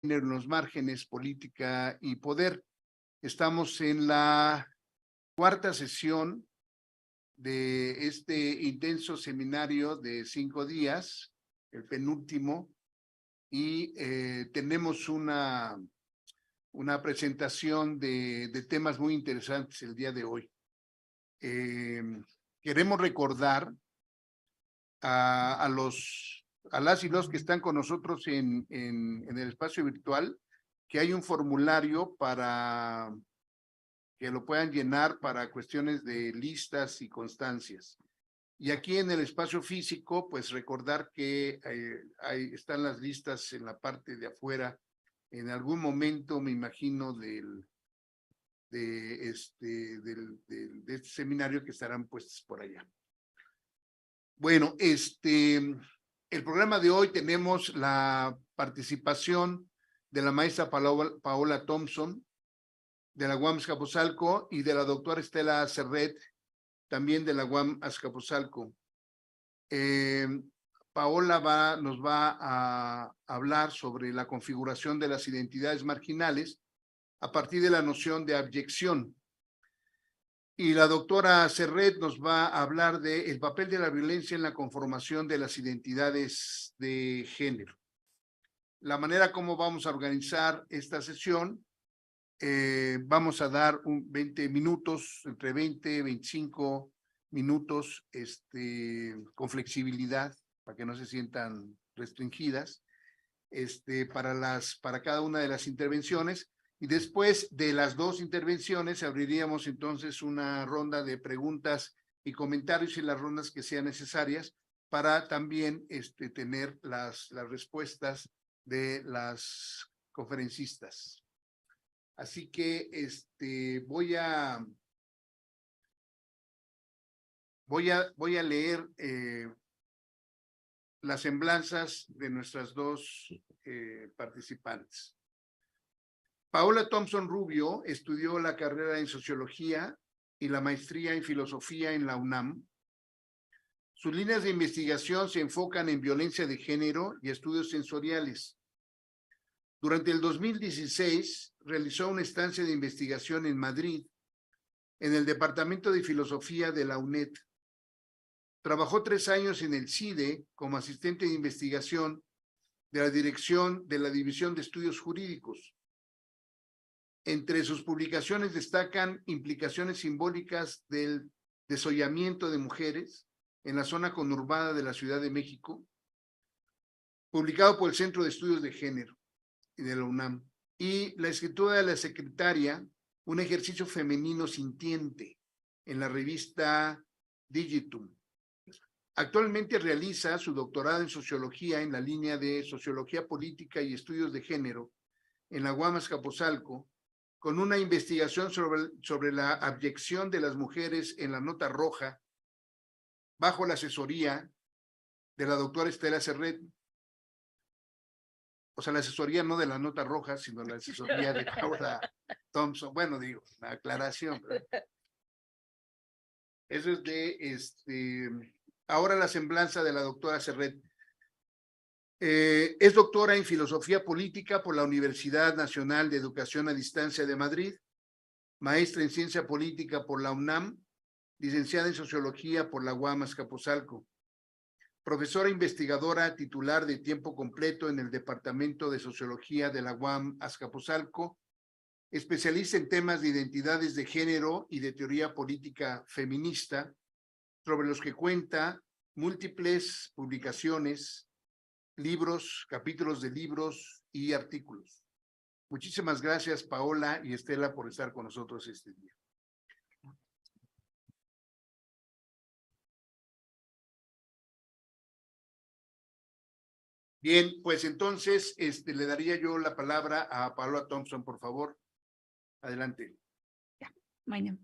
en los márgenes, política y poder. Estamos en la cuarta sesión de este intenso seminario de 5 días, el penúltimo, y tenemos una presentación de temas muy interesantes el día de hoy. Queremos recordar a las y los que están con nosotros en el espacio virtual que hay un formulario para que lo puedan llenar para cuestiones de listas y constancias. Y aquí en el espacio físico, pues recordar que están las listas en la parte de afuera. En algún momento, me imagino, de este seminario que estarán puestas por allá. Bueno, el programa de hoy tenemos la participación de la maestra Paola Thompson, de la UAM Azcapotzalco, y de la doctora Estela Serret, también de la UAM Azcapotzalco. Paola nos va a hablar sobre la configuración de las identidades marginales a partir de la noción de abyección. Y la doctora Serret nos va a hablar del papel de la violencia en la conformación de las identidades de género. La manera como vamos a organizar esta sesión, vamos a dar 20 minutos, entre 20 y 25 minutos, con flexibilidad, para que no se sientan restringidas, para cada una de las intervenciones. Y después de las dos intervenciones abriríamos entonces una ronda de preguntas y comentarios en las rondas que sean necesarias para también tener las respuestas de las conferencistas. Así que voy a leer las semblanzas de nuestras dos participantes. Paola Thompson Rubio estudió la carrera en Sociología y la maestría en Filosofía en la UNAM. Sus líneas de investigación se enfocan en violencia de género y estudios sensoriales. Durante el 2016 realizó una estancia de investigación en Madrid, en el Departamento de Filosofía de la UNED. Trabajó 3 años en el CIDE como asistente de investigación de la Dirección de la División de Estudios Jurídicos. Entre sus publicaciones destacan implicaciones simbólicas del desollamiento de mujeres en la zona conurbada de la Ciudad de México, publicado por el Centro de Estudios de Género y de la UNAM, y La escritura de la secretaria, un ejercicio femenino sintiente, en la revista Digitum. Actualmente realiza su doctorado en Sociología en la línea de Sociología Política y Estudios de Género en la UAM Azcapotzalco, con una investigación sobre la abyección de las mujeres en la Nota Roja, bajo la asesoría de la doctora Estela Serret. O sea, la asesoría no de la Nota Roja, sino la asesoría de Paola Thompson. Bueno, digo, la aclaración, ¿verdad? Eso es de ahora la semblanza de la doctora Serret. Es doctora en Filosofía Política por la Universidad Nacional de Educación a Distancia de Madrid, maestra en Ciencia Política por la UNAM, licenciada en Sociología por la UAM Azcapotzalco, profesora investigadora titular de tiempo completo en el Departamento de Sociología de la UAM Azcapotzalco, especialista en temas de identidades de género y de teoría política feminista, sobre los que cuenta múltiples publicaciones, libros, capítulos de libros y artículos. Muchísimas gracias, Paola y Estela, por estar con nosotros este día. Bien, pues entonces le daría yo la palabra a Paola Thompson, por favor. Adelante. Bueno,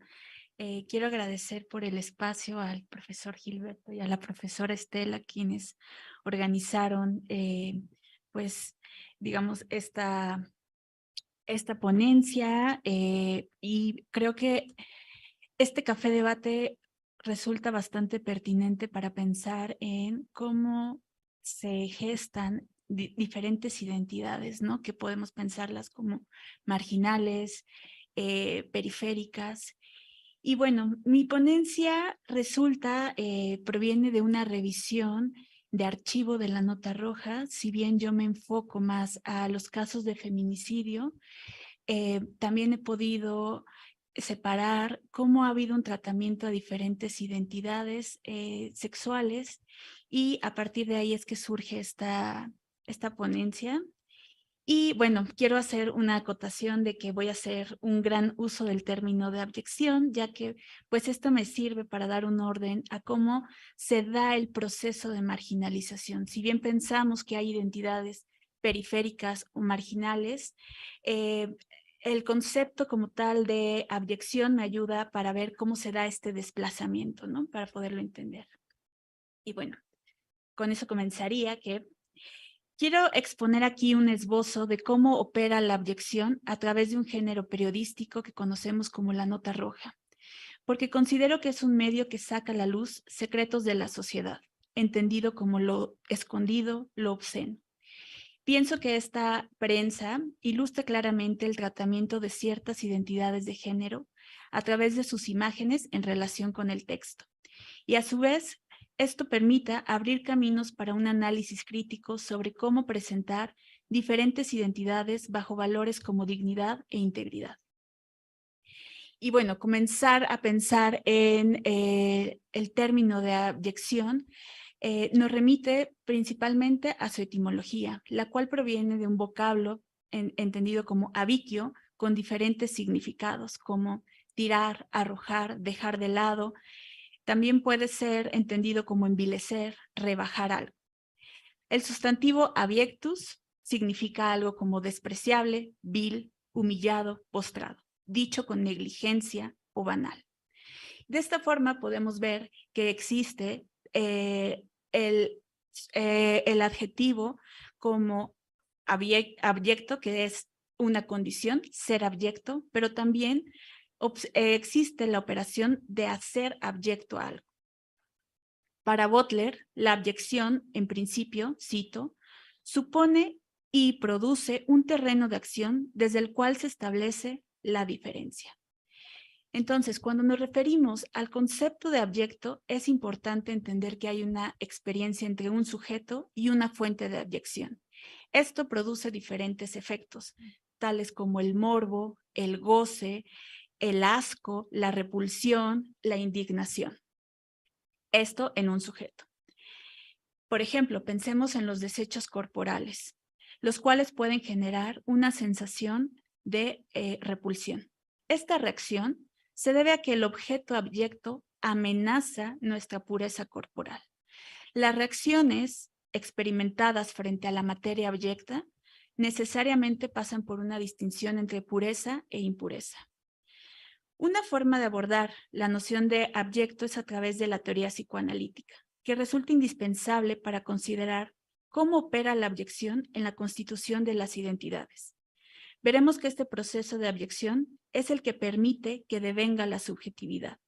quiero agradecer por el espacio al profesor Gilberto y a la profesora Estela, quienes organizaron, pues, digamos, esta ponencia, y creo que este café debate resulta bastante pertinente para pensar en cómo se gestan diferentes identidades, ¿no? Que podemos pensarlas como marginales, periféricas. Y bueno, mi ponencia proviene de una revisión de archivo de la Nota Roja. Si bien yo me enfoco más a los casos de feminicidio, también he podido separar cómo ha habido un tratamiento a diferentes identidades sexuales, y a partir de ahí es que surge esta ponencia. Y bueno, quiero hacer una acotación de que voy a hacer un gran uso del término de abyección, ya que pues esto me sirve para dar un orden a cómo se da el proceso de marginalización. Si bien pensamos que hay identidades periféricas o marginales, el concepto como tal de abyección me ayuda para ver cómo se da este desplazamiento, ¿no? Para poderlo entender. Y bueno, con eso comenzaría que quiero exponer aquí un esbozo de cómo opera la abyección a través de un género periodístico que conocemos como la Nota Roja, porque considero que es un medio que saca a la luz secretos de la sociedad, entendido como lo escondido, lo obsceno. Pienso que esta prensa ilustra claramente el tratamiento de ciertas identidades de género a través de sus imágenes en relación con el texto. Y a su vez, esto permita abrir caminos para un análisis crítico sobre cómo presentar diferentes identidades bajo valores como dignidad e integridad. Y bueno, comenzar a pensar en el término de abyección nos remite principalmente a su etimología, la cual proviene de un vocablo entendido como abiquio, con diferentes significados como tirar, arrojar, dejar de lado. También puede ser entendido como envilecer, rebajar algo. El sustantivo abyectus significa algo como despreciable, vil, humillado, postrado, dicho con negligencia o banal. De esta forma podemos ver que existe el adjetivo como abyecto, que es una condición, ser abyecto, pero también existe la operación de hacer abyecto a algo. Para Butler, la abyección, en principio, cito, supone y produce un terreno de acción desde el cual se establece la diferencia. Entonces, cuando nos referimos al concepto de abyecto, es importante entender que hay una experiencia entre un sujeto y una fuente de abyección. Esto produce diferentes efectos, tales como el morbo, el goce, el asco, la repulsión, la indignación. Esto en un sujeto. Por ejemplo, pensemos en los desechos corporales, los cuales pueden generar una sensación de repulsión. Esta reacción se debe a que el objeto abyecto amenaza nuestra pureza corporal. Las reacciones experimentadas frente a la materia abyecta necesariamente pasan por una distinción entre pureza e impureza. Una forma de abordar la noción de abyecto es a través de la teoría psicoanalítica, que resulta indispensable para considerar cómo opera la abyección en la constitución de las identidades. Veremos que este proceso de abyección es el que permite que devenga la subjetividad.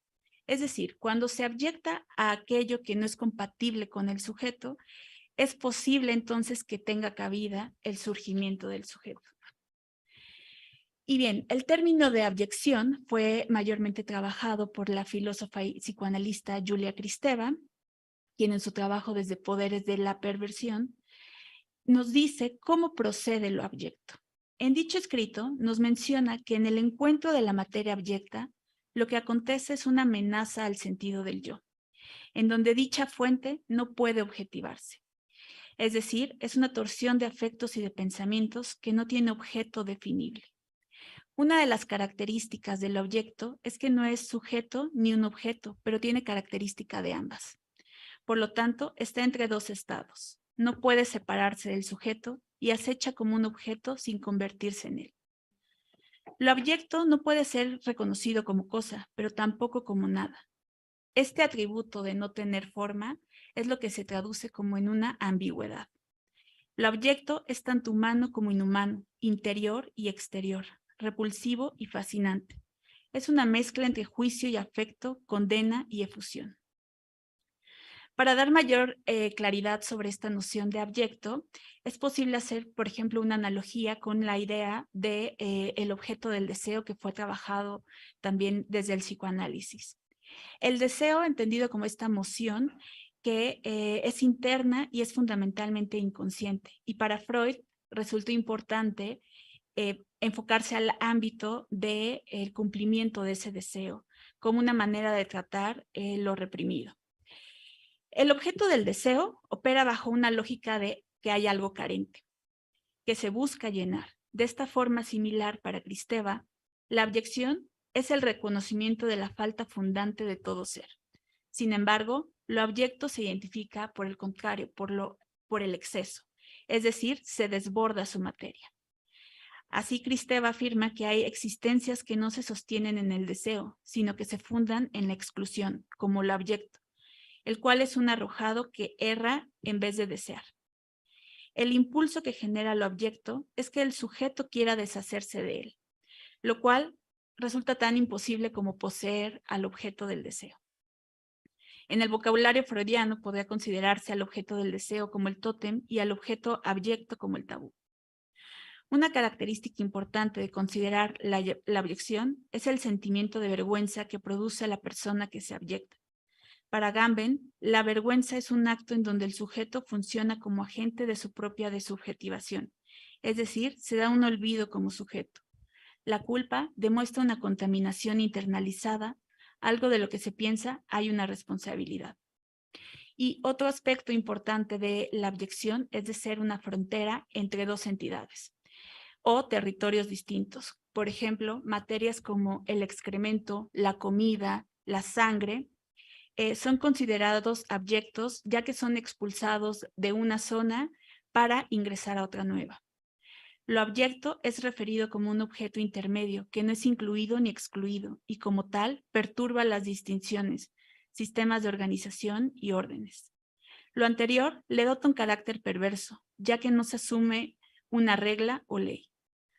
Es decir, cuando se abyecta a aquello que no es compatible con el sujeto, es posible entonces que tenga cabida el surgimiento del sujeto. Y bien, el término de abyección fue mayormente trabajado por la filósofa y psicoanalista Julia Kristeva, quien en su trabajo Desde Poderes de la Perversión nos dice cómo procede lo abyecto. En dicho escrito nos menciona que en el encuentro de la materia abyecta, lo que acontece es una amenaza al sentido del yo, en donde dicha fuente no puede objetivarse. Es decir, es una torsión de afectos y de pensamientos que no tiene objeto definible. Una de las características del objeto es que no es sujeto ni un objeto, pero tiene característica de ambas. Por lo tanto, está entre dos estados. No puede separarse del sujeto y acecha como un objeto sin convertirse en él. Lo abyecto no puede ser reconocido como cosa, pero tampoco como nada. Este atributo de no tener forma es lo que se traduce como en una ambigüedad. Lo abyecto es tanto humano como inhumano, interior y exterior, repulsivo y fascinante. Es una mezcla entre juicio y afecto, condena y efusión. Para dar mayor claridad sobre esta noción de abyecto, es posible hacer, por ejemplo, una analogía con la idea de el objeto del deseo que fue trabajado también desde el psicoanálisis. El deseo, entendido como esta emoción, que es interna y es fundamentalmente inconsciente. Y para Freud resultó importante enfocarse al ámbito del cumplimiento de ese deseo, como una manera de tratar lo reprimido. El objeto del deseo opera bajo una lógica de que hay algo carente, que se busca llenar. De esta forma similar para Kristeva, la abyección es el reconocimiento de la falta fundante de todo ser. Sin embargo, lo abyecto se identifica, por el contrario, por el exceso, es decir, se desborda su materia. Así, Kristeva afirma que hay existencias que no se sostienen en el deseo, sino que se fundan en la exclusión, como lo abyecto, el cual es un arrojado que erra en vez de desear. El impulso que genera lo abyecto es que el sujeto quiera deshacerse de él, lo cual resulta tan imposible como poseer al objeto del deseo. En el vocabulario freudiano podría considerarse al objeto del deseo como el tótem y al objeto abyecto como el tabú. Una característica importante de considerar la abyección es el sentimiento de vergüenza que produce la persona que se abyecta. Para Gamben, la vergüenza es un acto en donde el sujeto funciona como agente de su propia desubjetivación, es decir, se da un olvido como sujeto. La culpa demuestra una contaminación internalizada, algo de lo que se piensa hay una responsabilidad. Y otro aspecto importante de la abyección es de ser una frontera entre dos entidades o territorios distintos. Por ejemplo, materias como el excremento, la comida, la sangre, son considerados abyectos ya que son expulsados de una zona para ingresar a otra nueva. Lo abyecto es referido como un objeto intermedio que no es incluido ni excluido y como tal perturba las distinciones, sistemas de organización y órdenes. Lo anterior le dota un carácter perverso, ya que no se asume una regla o ley.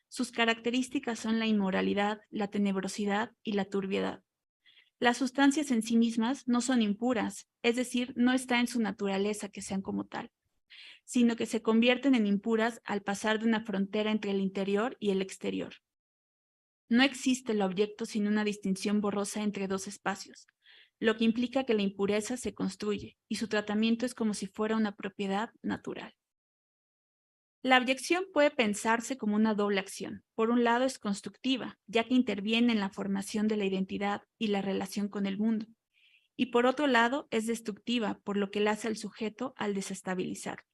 Sus características son la inmoralidad, la tenebrosidad y la turbiedad. Las sustancias en sí mismas no son impuras, es decir, no está en su naturaleza que sean como tal, sino que se convierten en impuras al pasar de una frontera entre el interior y el exterior. No existe el objeto sin una distinción borrosa entre dos espacios, lo que implica que la impureza se construye y su tratamiento es como si fuera una propiedad natural. La abyección puede pensarse como una doble acción. Por un lado es constructiva, ya que interviene en la formación de la identidad y la relación con el mundo. Y por otro lado es destructiva, por lo que la hace al sujeto al desestabilizar.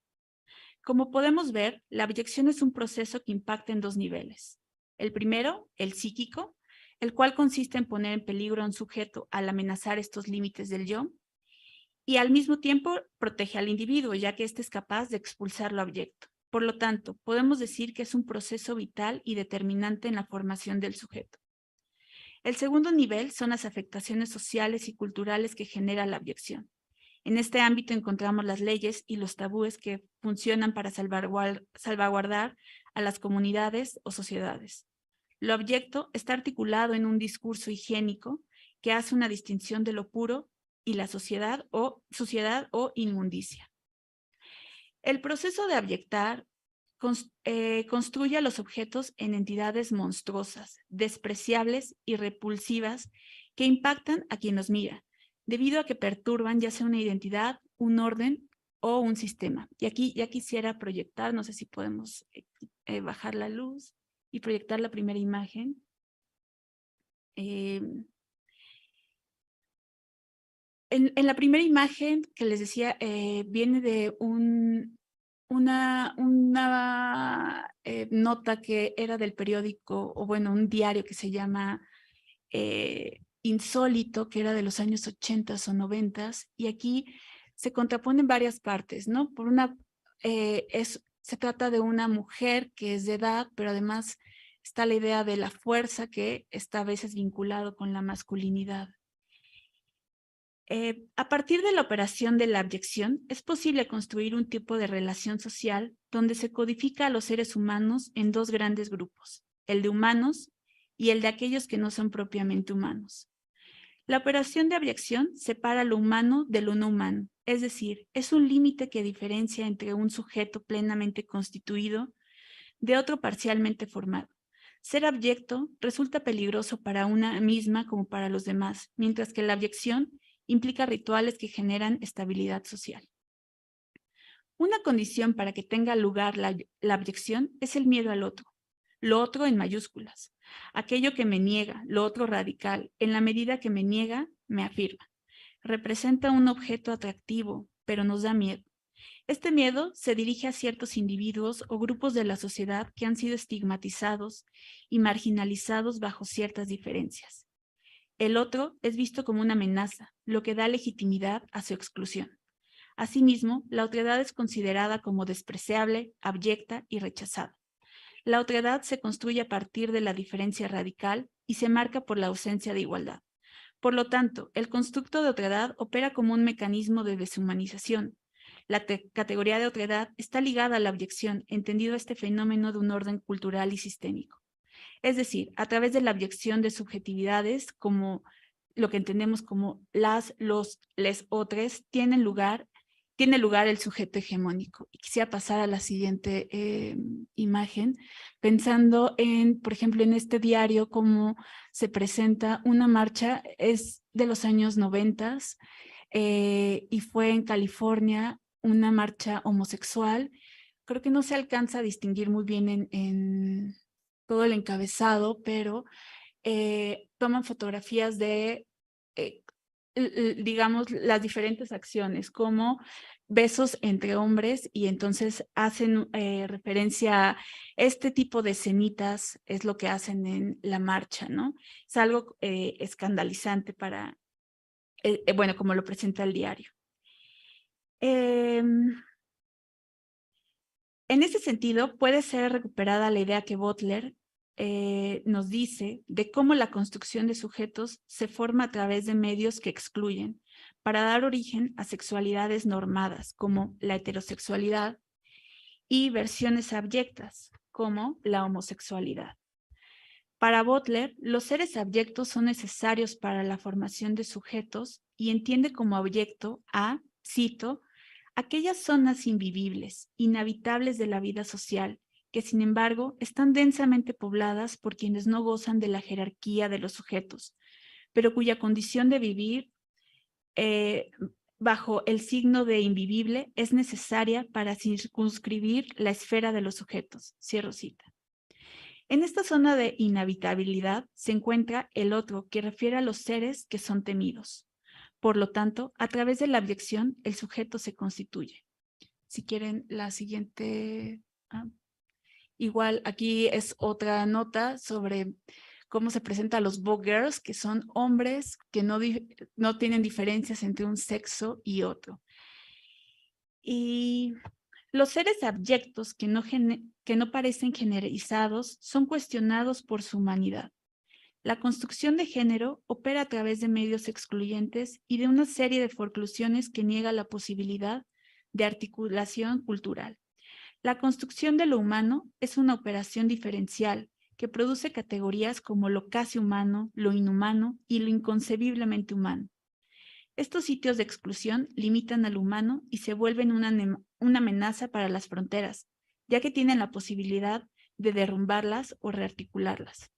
Como podemos ver, la abyección es un proceso que impacta en dos niveles. El primero, el psíquico, el cual consiste en poner en peligro a un sujeto al amenazar estos límites del yo, y al mismo tiempo protege al individuo, ya que éste es capaz de expulsar lo abyecto. Por lo tanto, podemos decir que es un proceso vital y determinante en la formación del sujeto. El segundo nivel son las afectaciones sociales y culturales que genera la abyección. En este ámbito encontramos las leyes y los tabúes que funcionan para salvaguardar a las comunidades o sociedades. Lo abyecto está articulado en un discurso higiénico que hace una distinción de lo puro y la suciedad o inmundicia. El proceso de abyectar construye a los objetos en entidades monstruosas, despreciables y repulsivas que impactan a quien los mira, debido a que perturban ya sea una identidad, un orden o un sistema. Y aquí ya quisiera proyectar, no sé si podemos bajar la luz y proyectar la primera imagen. En la primera imagen que les decía, viene de una nota que era del periódico, o bueno, un diario que se llama Insólito, que era de los años 80 o 90, y aquí se contraponen varias partes, ¿no? Por una, se trata de una mujer que es de edad, pero además está la idea de la fuerza que está a veces vinculado con la masculinidad. A partir de la operación de la abyección, es posible construir un tipo de relación social donde se codifica a los seres humanos en dos grandes grupos, el de humanos y el de aquellos que no son propiamente humanos. La operación de abyección separa lo humano de lo no humano, es decir, es un límite que diferencia entre un sujeto plenamente constituido de otro parcialmente formado. Ser abyecto resulta peligroso para una misma como para los demás, mientras que la abyección implica rituales que generan estabilidad social. Una condición para que tenga lugar la abyección es el miedo al otro, lo otro en mayúsculas, aquello que me niega, lo otro radical, en la medida que me niega, me afirma. Representa un objeto atractivo, pero nos da miedo. Este miedo se dirige a ciertos individuos o grupos de la sociedad que han sido estigmatizados y marginalizados bajo ciertas diferencias. El otro es visto como una amenaza, lo que da legitimidad a su exclusión. Asimismo, la otredad es considerada como despreciable, abyecta y rechazada. La otredad se construye a partir de la diferencia radical y se marca por la ausencia de igualdad. Por lo tanto, el constructo de otredad opera como un mecanismo de deshumanización. La categoría de otredad está ligada a la abyección, entendido este fenómeno de un orden cultural y sistémico. Es decir, a través de la abyección de subjetividades, como lo que entendemos como las, los, les, otres, tiene lugar el sujeto hegemónico. Y quisiera pasar a la siguiente imagen, pensando en, por ejemplo, en este diario, cómo se presenta una marcha, es de los años 90 y fue en California una marcha homosexual. Creo que no se alcanza a distinguir muy bien en todo el encabezado, pero toman fotografías de, digamos, las diferentes acciones, como besos entre hombres, y entonces hacen referencia a este tipo de escenitas, es lo que hacen en la marcha, ¿no? Es algo escandalizante para, bueno, como lo presenta el diario. En ese sentido, puede ser recuperada la idea que Butler nos dice de cómo la construcción de sujetos se forma a través de medios que excluyen para dar origen a sexualidades normadas, como la heterosexualidad, y versiones abyectas, como la homosexualidad. Para Butler, los seres abyectos son necesarios para la formación de sujetos y entiende como abyecto a, cito, aquellas zonas invivibles, inhabitables de la vida social, que sin embargo están densamente pobladas por quienes no gozan de la jerarquía de los sujetos, pero cuya condición de vivir bajo el signo de invivible es necesaria para circunscribir la esfera de los sujetos. Cierro cita. En esta zona de inhabitabilidad se encuentra el otro, que refiere a los seres que son temidos. Por lo tanto, a través de la abyección, el sujeto se constituye. Si quieren, la siguiente. Igual, aquí es otra nota sobre cómo se presenta a los Bo-Girls, que son hombres que no tienen diferencias entre un sexo y otro. Y los seres abyectos que no parecen generalizados son cuestionados por su humanidad. La construcción de género opera a través de medios excluyentes y de una serie de forclusiones que niega la posibilidad de articulación cultural. La construcción de lo humano es una operación diferencial que produce categorías como lo casi humano, lo inhumano y lo inconcebiblemente humano. Estos sitios de exclusión limitan al humano y se vuelven una amenaza para las fronteras, ya que tienen la posibilidad de derrumbarlas o rearticularlas.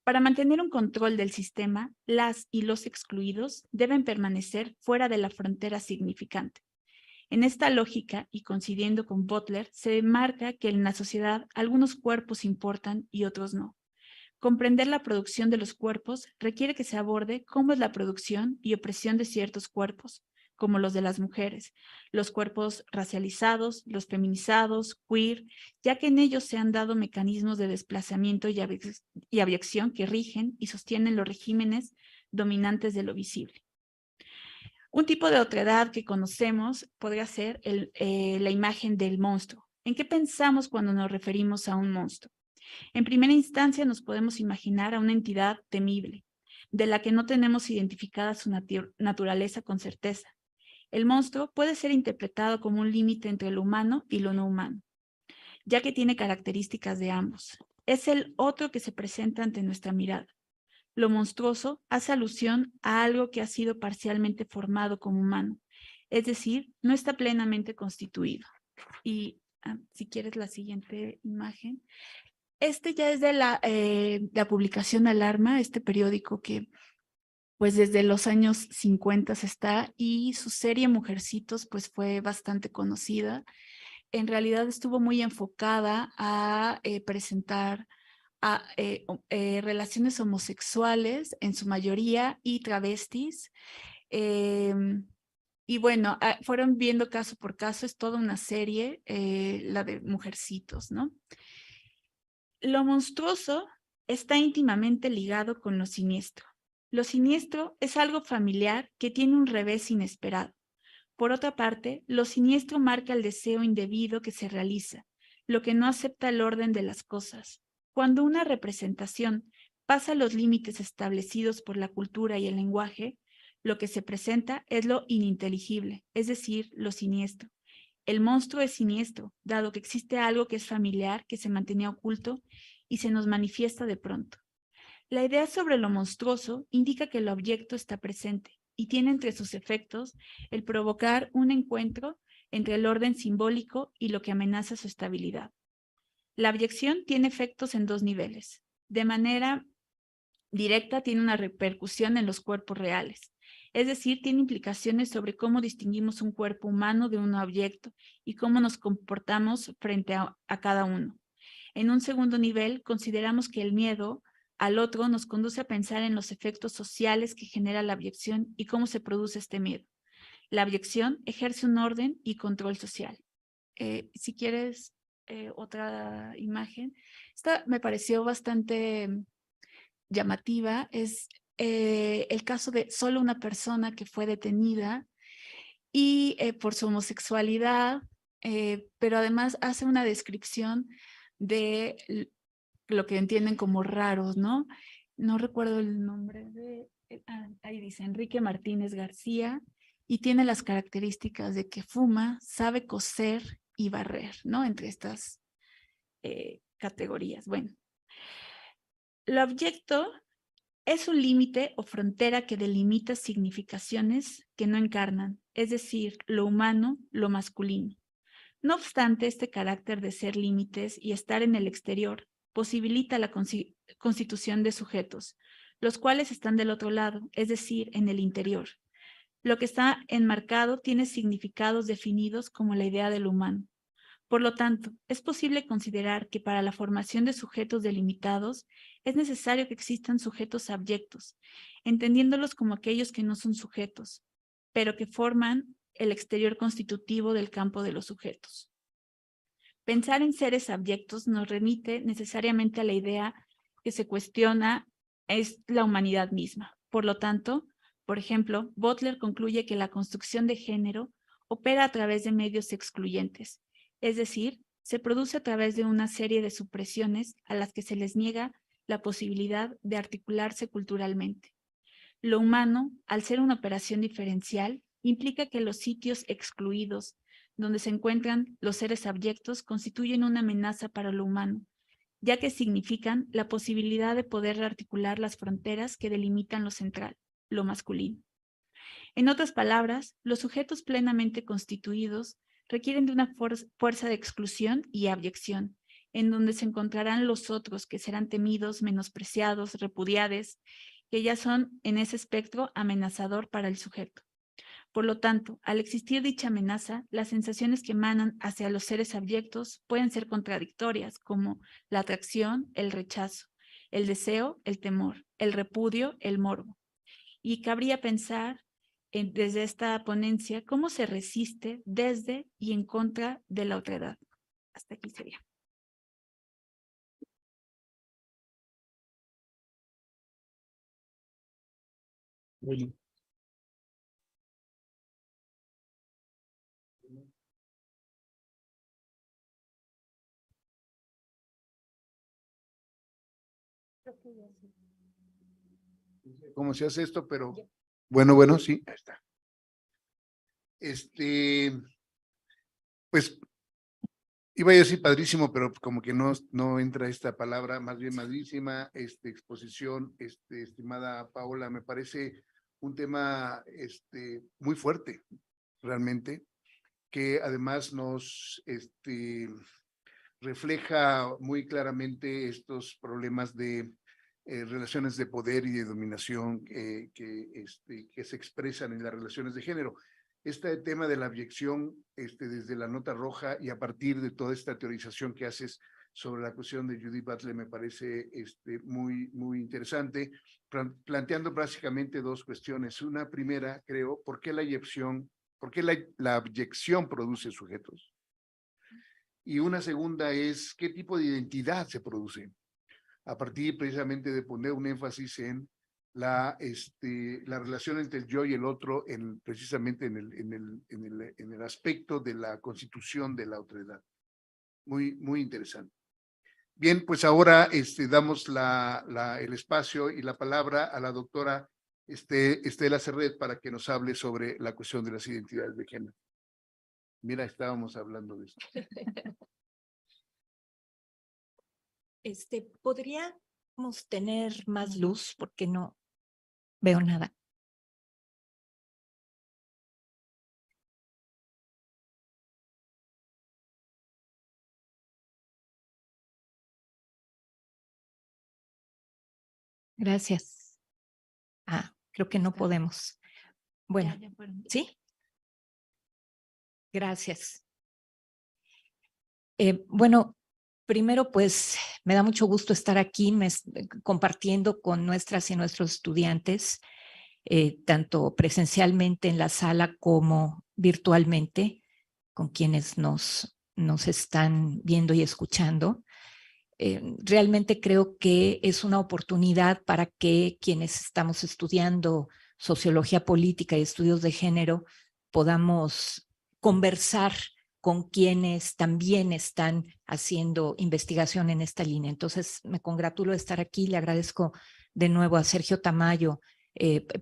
Para mantener un control del sistema, las y los excluidos deben permanecer fuera de la frontera significante. En esta lógica, y coincidiendo con Butler, se marca que en la sociedad algunos cuerpos importan y otros no. Comprender la producción de los cuerpos requiere que se aborde cómo es la producción y opresión de ciertos cuerpos, como los de las mujeres, los cuerpos racializados, los feminizados, queer, ya que en ellos se han dado mecanismos de desplazamiento y abyección que rigen y sostienen los regímenes dominantes de lo visible. Un tipo de otredad que conocemos podría ser la imagen del monstruo. ¿En qué pensamos cuando nos referimos a un monstruo? En primera instancia nos podemos imaginar a una entidad temible, de la que no tenemos identificada su naturaleza con certeza. El monstruo puede ser interpretado como un límite entre lo humano y lo no humano, ya que tiene características de ambos. Es el otro que se presenta ante nuestra mirada. Lo monstruoso hace alusión a algo que ha sido parcialmente formado como humano, es decir, no está plenamente constituido. Y si quieres la siguiente imagen. Este ya es de la publicación Alarma, este periódico que pues desde los años 50 está, y su serie Mujercitos pues fue bastante conocida. En realidad estuvo muy enfocada a presentar a relaciones homosexuales en su mayoría y travestis. Y bueno, fueron viendo caso por caso, es toda una serie, la de Mujercitos, ¿no? Lo monstruoso está íntimamente ligado con lo siniestro. Lo siniestro es algo familiar que tiene un revés inesperado. Por otra parte, lo siniestro marca el deseo indebido que se realiza, lo que no acepta el orden de las cosas. Cuando una representación pasa los límites establecidos por la cultura y el lenguaje, lo que se presenta es lo ininteligible, es decir, lo siniestro. El monstruo es siniestro, dado que existe algo que es familiar, que se mantenía oculto y se nos manifiesta de pronto. La idea sobre lo monstruoso indica que el objeto está presente y tiene entre sus efectos el provocar un encuentro entre el orden simbólico y lo que amenaza su estabilidad. La abyección tiene efectos en dos niveles. De manera directa tiene una repercusión en los cuerpos reales, es decir, tiene implicaciones sobre cómo distinguimos un cuerpo humano de un objeto y cómo nos comportamos frente a cada uno. En un segundo nivel, consideramos que el miedo al otro nos conduce a pensar en los efectos sociales que genera la abyección y cómo se produce este miedo. La abyección ejerce un orden y control social. Si quieres otra imagen. Esta me pareció bastante llamativa. Es el caso de solo una persona que fue detenida y por su homosexualidad, pero además hace una descripción de lo que entienden como raros, ¿no? No recuerdo el nombre de, ahí dice Enrique Martínez García, y tiene las características de que fuma, sabe coser y barrer, ¿no? Entre estas categorías. Bueno, el objeto es un límite o frontera que delimita significaciones que no encarnan, es decir, lo humano, lo masculino. No obstante, este carácter de ser límites y estar en el exterior posibilita la constitución de sujetos, los cuales están del otro lado, es decir, en el interior. Lo que está enmarcado tiene significados definidos como la idea del humano. Por lo tanto, es posible considerar que para la formación de sujetos delimitados es necesario que existan sujetos abyectos, entendiéndolos como aquellos que no son sujetos, pero que forman el exterior constitutivo del campo de los sujetos. Pensar en seres abyectos nos remite necesariamente a la idea que se cuestiona es la humanidad misma. Por lo tanto, por ejemplo, Butler concluye que la construcción de género opera a través de medios excluyentes, es decir, se produce a través de una serie de supresiones a las que se les niega la posibilidad de articularse culturalmente. Lo humano, al ser una operación diferencial, implica que los sitios excluidos donde se encuentran los seres abyectos constituyen una amenaza para lo humano, ya que significan la posibilidad de poder rearticular las fronteras que delimitan lo central, lo masculino. En otras palabras, los sujetos plenamente constituidos requieren de una fuerza de exclusión y abyección, en donde se encontrarán los otros que serán temidos, menospreciados, repudiados, que ya son en ese espectro amenazador para el sujeto. Por lo tanto, al existir dicha amenaza, las sensaciones que emanan hacia los seres abyectos pueden ser contradictorias, como la atracción, el rechazo, el deseo, el temor, el repudio, el morbo. Y cabría pensar desde esta ponencia cómo se resiste desde y en contra de la otredad. Hasta aquí sería. Bueno. ¿Cómo se hace esto? Pero bueno, sí, ahí está. Pues Iba a decir padrísimo, pero como que no entra esta palabra, más bien madrísima, exposición, estimada Paola, me parece un tema muy fuerte, realmente, que además nos refleja muy claramente estos problemas de relaciones de poder y de dominación que se expresan en las relaciones de género. Este tema de la abyección desde la nota roja y a partir de toda esta teorización que haces sobre la cuestión de Judith Butler me parece muy interesante, planteando básicamente dos cuestiones. Una primera, creo, ¿por qué la abyección produce sujetos? Y una segunda es, ¿qué tipo de identidad se produce? A partir precisamente de poner un énfasis en la relación entre el yo y el otro, precisamente en el aspecto de la constitución de la otredad. Muy interesante. Bien, pues ahora damos el espacio y la palabra a la doctora Estela Serret para que nos hable sobre la cuestión de las identidades de género. Mira, estábamos hablando de esto. ¿Podríamos tener más luz? Porque no veo nada. Gracias. Creo que no podemos. Bueno, ¿sí? Gracias. Bueno, primero, pues, me da mucho gusto estar aquí compartiendo con nuestras y nuestros estudiantes, tanto presencialmente en la sala como virtualmente, con quienes nos están viendo y escuchando. Realmente creo que es una oportunidad para que quienes estamos estudiando sociología política y estudios de género podamos conversar con quienes también están haciendo investigación en esta línea. Entonces, me congratulo de estar aquí. Le agradezco de nuevo a Sergio Tamayo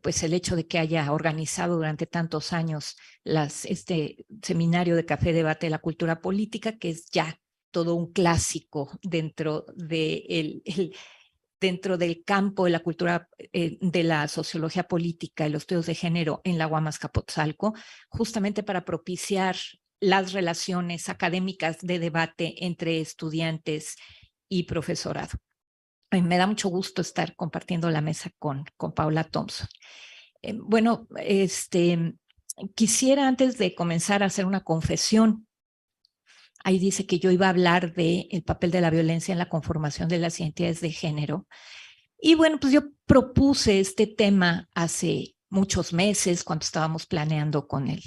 pues el hecho de que haya organizado durante tantos años este seminario de Café Debate de la Cultura Política, que es ya todo un clásico dentro del campo de la cultura de la sociología política y los estudios de género en la UAM Azcapotzalco, justamente para propiciar las relaciones académicas de debate entre estudiantes y profesorado. Me da mucho gusto estar compartiendo la mesa con Paula Thompson. Bueno, quisiera antes de comenzar a hacer una confesión. Ahí dice que yo iba a hablar del papel de la violencia en la conformación de las identidades de género. Y bueno, pues yo propuse este tema hace muchos meses cuando estábamos planeando con el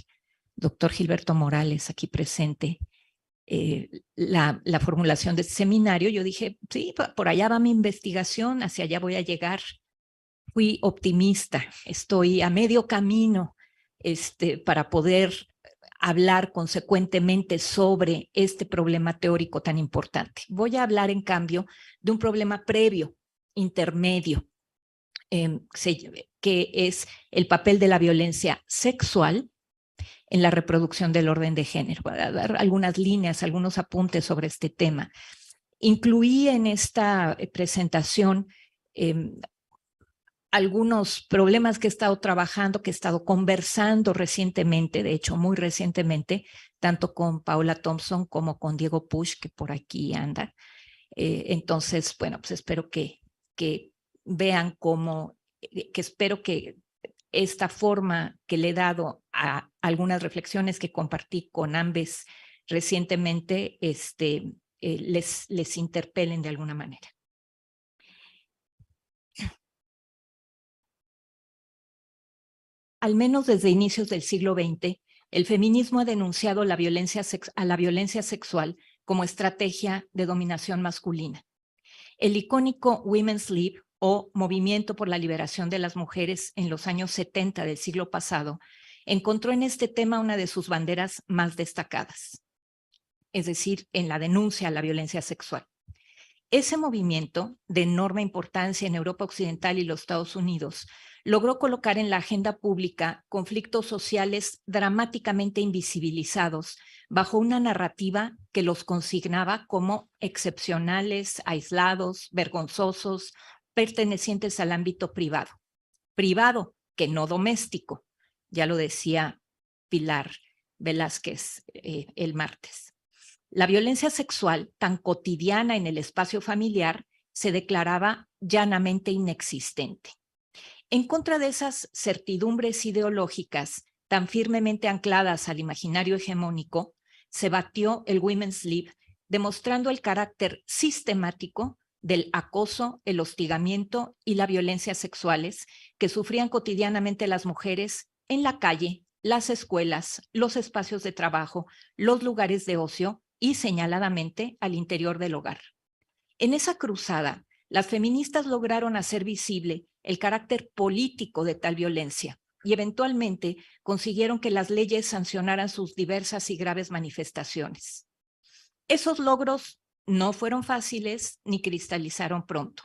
doctor Gilberto Morales aquí presente la formulación de este seminario. Yo dije, sí, por allá va mi investigación, hacia allá voy a llegar. Fui optimista, estoy a medio camino para poder hablar consecuentemente sobre este problema teórico tan importante. Voy a hablar, en cambio, de un problema previo, intermedio, que es el papel de la violencia sexual en la reproducción del orden de género. Voy a dar algunas líneas, algunos apuntes sobre este tema. Incluí en esta presentación algunos problemas que he estado trabajando, que he estado conversando recientemente, de hecho muy recientemente, tanto con Paula Thompson como con Diego Pusch, que por aquí anda. Entonces, bueno, pues espero que vean que espero que esta forma que le he dado a algunas reflexiones que compartí con ambas recientemente, les interpelen de alguna manera. Al menos desde inicios del siglo XX, el feminismo ha denunciado a la violencia sexual como estrategia de dominación masculina. El icónico Women's League, o Movimiento por la Liberación de las Mujeres en los años 70 del siglo pasado, encontró en este tema una de sus banderas más destacadas, es decir, en la denuncia a la violencia sexual. Ese movimiento, de enorme importancia en Europa Occidental y los Estados Unidos, logró colocar en la agenda pública conflictos sociales dramáticamente invisibilizados bajo una narrativa que los consignaba como excepcionales, aislados, vergonzosos, pertenecientes al ámbito privado. Privado, que no doméstico, ya lo decía Pilar Velázquez el martes. La violencia sexual, tan cotidiana en el espacio familiar, se declaraba llanamente inexistente. En contra de esas certidumbres ideológicas tan firmemente ancladas al imaginario hegemónico, se batió el Women's Lib, demostrando el carácter sistemático del acoso, el hostigamiento y la violencia sexuales que sufrían cotidianamente las mujeres en la calle, las escuelas, los espacios de trabajo, los lugares de ocio y señaladamente al interior del hogar. En esa cruzada, las feministas lograron hacer visible el carácter político de tal violencia y eventualmente consiguieron que las leyes sancionaran sus diversas y graves manifestaciones. Esos logros no fueron fáciles ni cristalizaron pronto.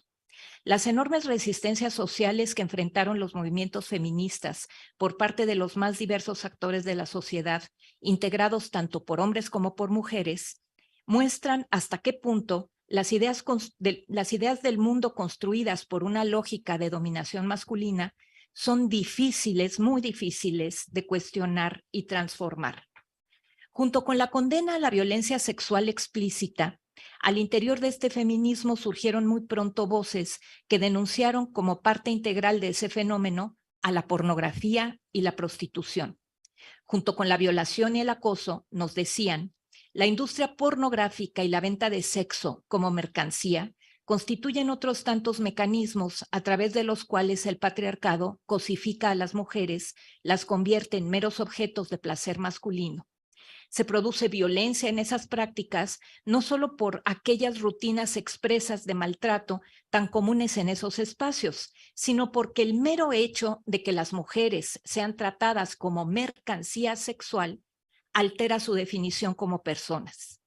Las enormes resistencias sociales que enfrentaron los movimientos feministas por parte de los más diversos actores de la sociedad, integrados tanto por hombres como por mujeres, muestran hasta qué punto las ideas del mundo construidas por una lógica de dominación masculina son difíciles, muy difíciles de cuestionar y transformar. Junto con la condena a la violencia sexual explícita, al interior de este feminismo surgieron muy pronto voces que denunciaron como parte integral de ese fenómeno a la pornografía y la prostitución. Junto con la violación y el acoso, nos decían, la industria pornográfica y la venta de sexo como mercancía constituyen otros tantos mecanismos a través de los cuales el patriarcado cosifica a las mujeres, las convierte en meros objetos de placer masculino. Se produce violencia en esas prácticas no solo por aquellas rutinas expresas de maltrato tan comunes en esos espacios, sino porque el mero hecho de que las mujeres sean tratadas como mercancía sexual altera su definición como personas.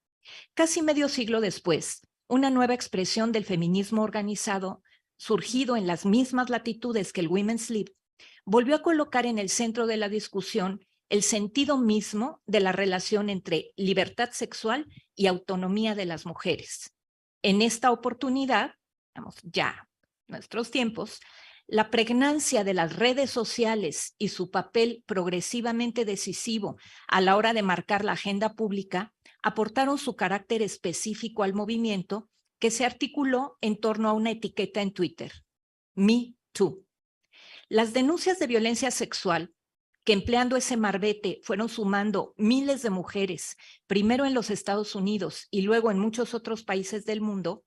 Casi medio siglo después, una nueva expresión del feminismo organizado, surgido en las mismas latitudes que el Women's Lib, volvió a colocar en el centro de la discusión el sentido mismo de la relación entre libertad sexual y autonomía de las mujeres. En esta oportunidad, ya nuestros tiempos, la pregnancia de las redes sociales y su papel progresivamente decisivo a la hora de marcar la agenda pública aportaron su carácter específico al movimiento que se articuló en torno a una etiqueta en Twitter, Me Too. Las denuncias de violencia sexual que empleando ese marbete fueron sumando miles de mujeres, primero en los Estados Unidos y luego en muchos otros países del mundo,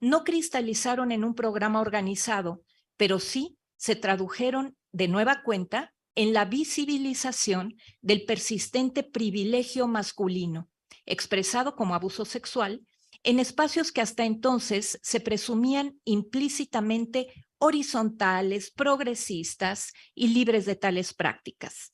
no cristalizaron en un programa organizado, pero sí se tradujeron de nueva cuenta en la visibilización del persistente privilegio masculino, expresado como abuso sexual, en espacios que hasta entonces se presumían implícitamente horizontales, progresistas y libres de tales prácticas.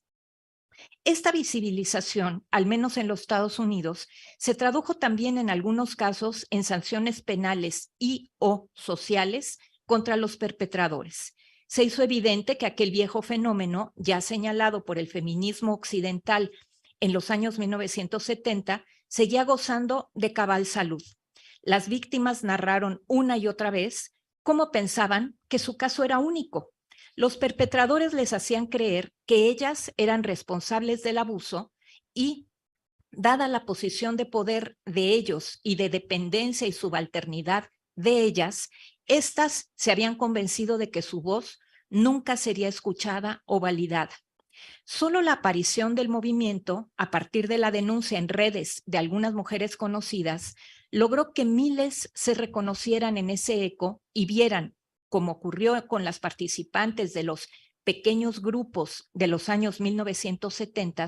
Esta visibilización, al menos en los Estados Unidos, se tradujo también en algunos casos en sanciones penales y o sociales contra los perpetradores. Se hizo evidente que aquel viejo fenómeno, ya señalado por el feminismo occidental en los años 1970, seguía gozando de cabal salud. Las víctimas narraron una y otra vez cómo pensaban que su caso era único. Los perpetradores les hacían creer que ellas eran responsables del abuso y, dada la posición de poder de ellos y de dependencia y subalternidad de ellas, éstas se habían convencido de que su voz nunca sería escuchada o validada. Solo la aparición del movimiento, a partir de la denuncia en redes de algunas mujeres conocidas, logró que miles se reconocieran en ese eco y vieran, como ocurrió con las participantes de los pequeños grupos de los años 1970,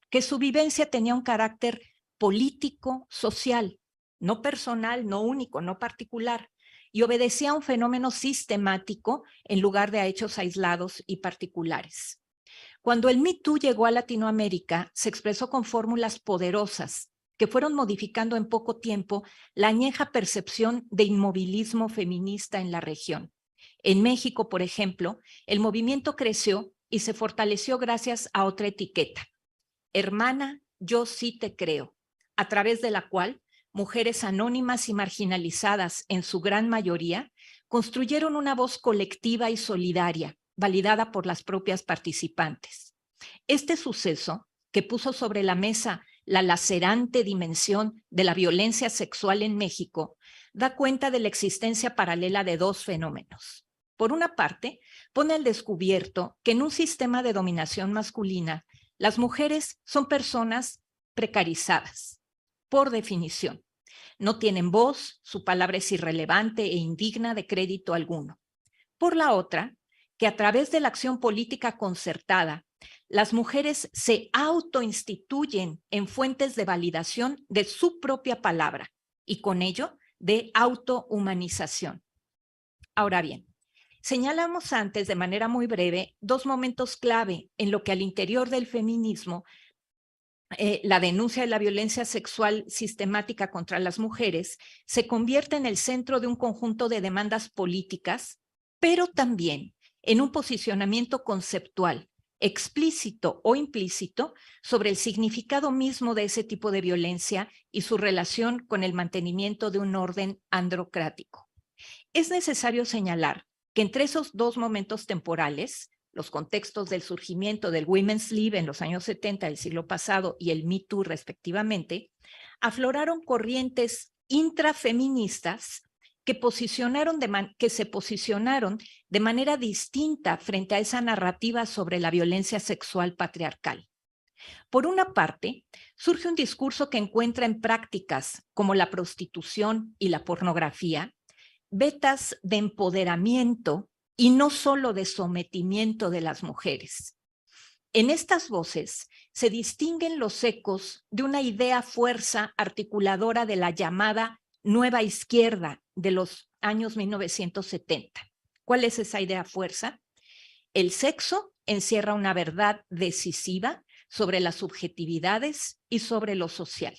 que su vivencia tenía un carácter político, social, no personal, no único, no particular, y obedecía a un fenómeno sistemático en lugar de a hechos aislados y particulares. Cuando el Me Too llegó a Latinoamérica, se expresó con fórmulas poderosas que fueron modificando en poco tiempo la añeja percepción de inmovilismo feminista en la región. En México, por ejemplo, el movimiento creció y se fortaleció gracias a otra etiqueta: Hermana, yo sí te creo, a través de la cual mujeres anónimas y marginalizadas, en su gran mayoría, construyeron una voz colectiva y solidaria, validada por las propias participantes. Este suceso, que puso sobre la mesa la lacerante dimensión de la violencia sexual en México, da cuenta de la existencia paralela de dos fenómenos. Por una parte, pone al descubierto que en un sistema de dominación masculina, las mujeres son personas precarizadas, por definición. No tienen voz, su palabra es irrelevante e indigna de crédito alguno. Por la otra, que a través de la acción política concertada, las mujeres se autoinstituyen en fuentes de validación de su propia palabra y con ello de autohumanización. Ahora bien, señalamos antes de manera muy breve dos momentos clave en lo que al interior del feminismo la denuncia de la violencia sexual sistemática contra las mujeres se convierte en el centro de un conjunto de demandas políticas, pero también en un posicionamiento conceptual, explícito o implícito, sobre el significado mismo de ese tipo de violencia y su relación con el mantenimiento de un orden androcrático. Es necesario señalar que entre esos dos momentos temporales, los contextos del surgimiento del Women's Lib en los años 70 del siglo pasado y el Me Too respectivamente, afloraron corrientes intrafeministas que se posicionaron de manera distinta frente a esa narrativa sobre la violencia sexual patriarcal. Por una parte, surge un discurso que encuentra en prácticas como la prostitución y la pornografía vetas de empoderamiento y no solo de sometimiento de las mujeres. En estas voces se distinguen los ecos de una idea fuerza articuladora de la llamada nueva izquierda de los años 1970. ¿Cuál es esa idea fuerza? El sexo encierra una verdad decisiva sobre las subjetividades y sobre lo social.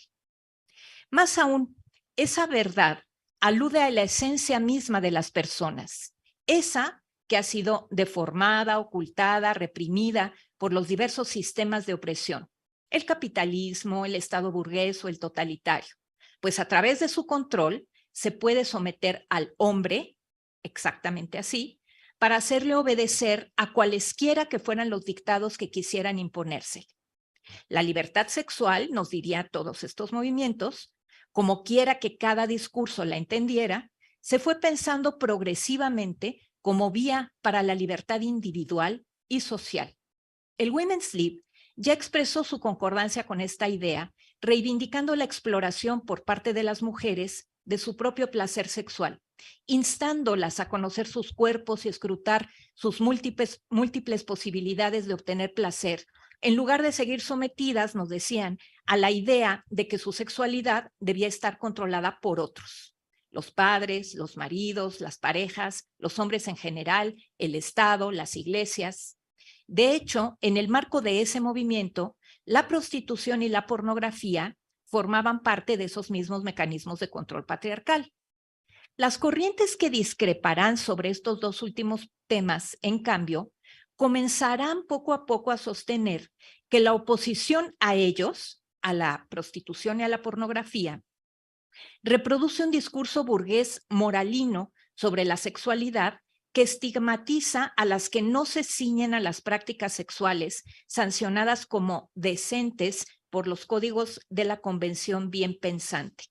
Más aún, esa verdad alude a la esencia misma de las personas, esa que ha sido deformada, ocultada, reprimida por los diversos sistemas de opresión, el capitalismo, el Estado burgués o el totalitario, pues a través de su control se puede someter al hombre, exactamente así, para hacerle obedecer a cualesquiera que fueran los dictados que quisieran imponerse. La libertad sexual, nos diría todos estos movimientos, como quiera que cada discurso la entendiera, se fue pensando progresivamente como vía para la libertad individual y social. El Women's Lib ya expresó su concordancia con esta idea, reivindicando la exploración por parte de las mujeres de su propio placer sexual, instándolas a conocer sus cuerpos y escrutar sus múltiples posibilidades de obtener placer, en lugar de seguir sometidas, nos decían, a la idea de que su sexualidad debía estar controlada por otros. Los padres, los maridos, las parejas, los hombres en general, el Estado, las iglesias. De hecho, en el marco de ese movimiento, la prostitución y la pornografía formaban parte de esos mismos mecanismos de control patriarcal. Las corrientes que discreparán sobre estos dos últimos temas, en cambio, comenzarán poco a poco a sostener que la oposición a ellos, a la prostitución y a la pornografía, reproduce un discurso burgués moralino sobre la sexualidad que estigmatiza a las que no se ciñen a las prácticas sexuales sancionadas como decentes por los códigos de la convención bien pensante.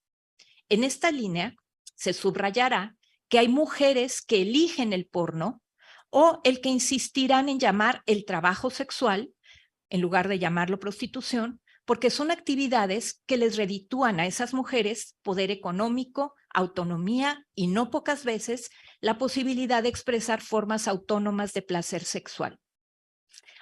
En esta línea se subrayará que hay mujeres que eligen el porno o el que insistirán en llamar el trabajo sexual, en lugar de llamarlo prostitución, porque son actividades que les reditúan a esas mujeres poder económico, autonomía y no pocas veces la posibilidad de expresar formas autónomas de placer sexual.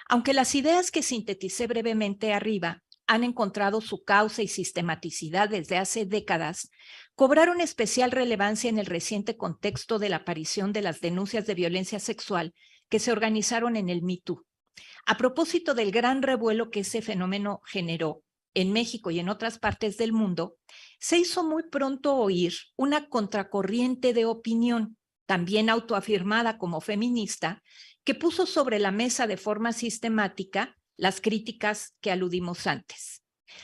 Aunque las ideas que sinteticé brevemente arriba han encontrado su causa y sistematicidad desde hace décadas, cobraron especial relevancia en el reciente contexto de la aparición de las denuncias de violencia sexual que se organizaron en el Me Too. A propósito del gran revuelo que ese fenómeno generó en México y en otras partes del mundo, se hizo muy pronto oír una contracorriente de opinión, también autoafirmada como feminista, que puso sobre la mesa de forma sistemática las críticas que aludimos antes.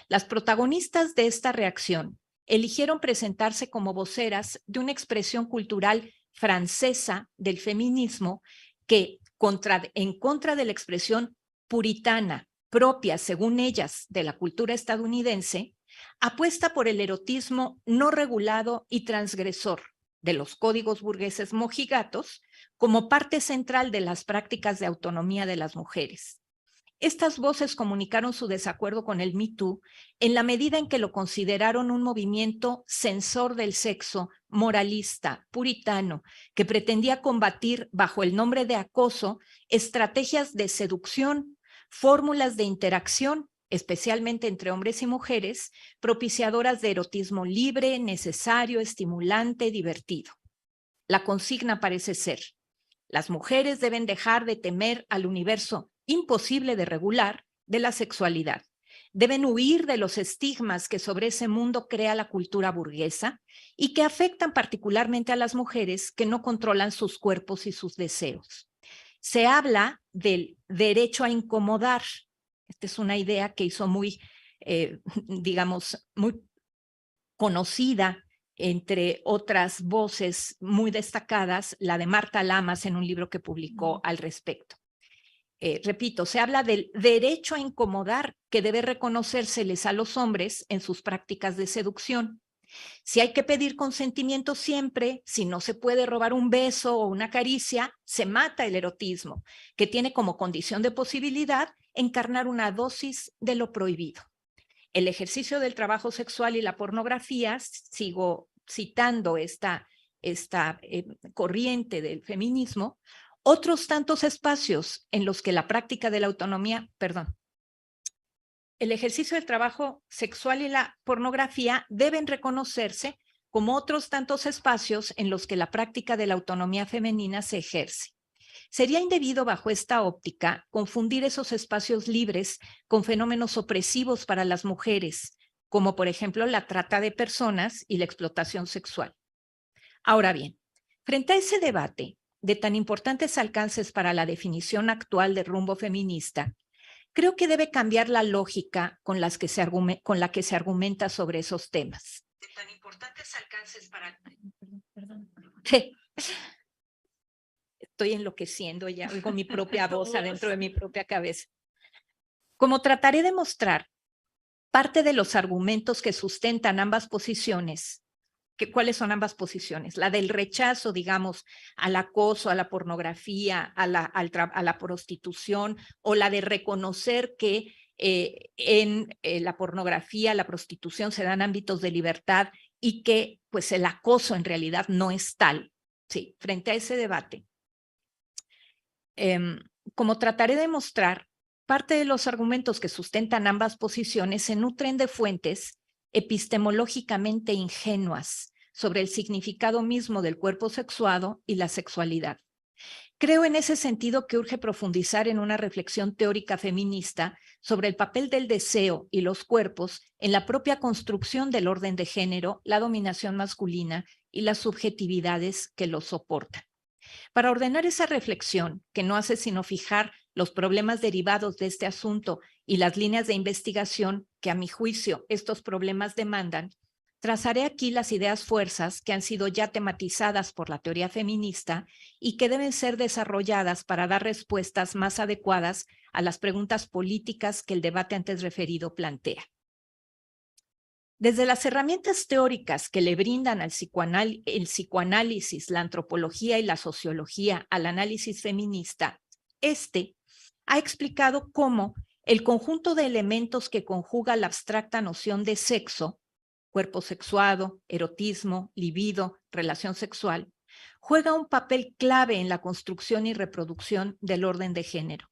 Las protagonistas de esta reacción eligieron presentarse como voceras de una expresión cultural francesa del feminismo que, en contra de la expresión puritana propia, según ellas, de la cultura estadounidense, apuesta por el erotismo no regulado y transgresor de los códigos burgueses mojigatos como parte central de las prácticas de autonomía de las mujeres. Estas voces comunicaron su desacuerdo con el Me Too en la medida en que lo consideraron un movimiento censor del sexo, moralista, puritano, que pretendía combatir bajo el nombre de acoso estrategias de seducción, fórmulas de interacción, especialmente entre hombres y mujeres, propiciadoras de erotismo libre, necesario, estimulante, divertido. La consigna parece ser: las mujeres deben dejar de temer al universo imposible de regular de la sexualidad. Deben huir de los estigmas que sobre ese mundo crea la cultura burguesa y que afectan particularmente a las mujeres que no controlan sus cuerpos y sus deseos. Se habla del derecho a incomodar. Esta es una idea que hizo muy, digamos, muy conocida entre otras voces muy destacadas, la de Marta Lamas en un libro que publicó al respecto. Repito, se habla del derecho a incomodar que debe reconocérseles a los hombres en sus prácticas de seducción. Si hay que pedir consentimiento siempre, si no se puede robar un beso o una caricia, se mata el erotismo, que tiene como condición de posibilidad encarnar una dosis de lo prohibido. El ejercicio del trabajo sexual y la pornografía, sigo citando esta corriente del feminismo, otros tantos espacios en los que la práctica de la autonomía, el ejercicio del trabajo sexual y la pornografía deben reconocerse como otros tantos espacios en los que la práctica de la autonomía femenina se ejerce. Sería indebido bajo esta óptica confundir esos espacios libres con fenómenos opresivos para las mujeres, como por ejemplo la trata de personas y la explotación sexual. Ahora bien, frente a ese debate de tan importantes alcances para la definición actual de rumbo feminista, creo que debe cambiar la lógica con la que se argumenta sobre esos temas. De tan importantes alcances para... Perdón. Estoy enloqueciendo ya, oigo mi propia voz adentro de mi propia cabeza. Como trataré de mostrar, parte de los argumentos que sustentan ambas posiciones, ¿cuáles son ambas posiciones? La del rechazo, digamos, al acoso, a la pornografía, a la prostitución, o la de reconocer que en la pornografía, la prostitución se dan ámbitos de libertad y que pues el acoso en realidad no es tal. Sí, frente a ese debate. Como trataré de mostrar, parte de los argumentos que sustentan ambas posiciones se nutren de fuentes epistemológicamente ingenuas sobre el significado mismo del cuerpo sexuado y la sexualidad. Creo en ese sentido que urge profundizar en una reflexión teórica feminista sobre el papel del deseo y los cuerpos en la propia construcción del orden de género, la dominación masculina y las subjetividades que los soportan. Para ordenar esa reflexión, que no hace sino fijar los problemas derivados de este asunto y las líneas de investigación que a mi juicio estos problemas demandan, trazaré aquí las ideas fuerzas que han sido ya tematizadas por la teoría feminista y que deben ser desarrolladas para dar respuestas más adecuadas a las preguntas políticas que el debate antes referido plantea. Desde las herramientas teóricas que le brindan el psicoanálisis, la antropología y la sociología al análisis feminista, ha explicado cómo el conjunto de elementos que conjuga la abstracta noción de sexo, cuerpo sexuado, erotismo, libido, relación sexual, juega un papel clave en la construcción y reproducción del orden de género.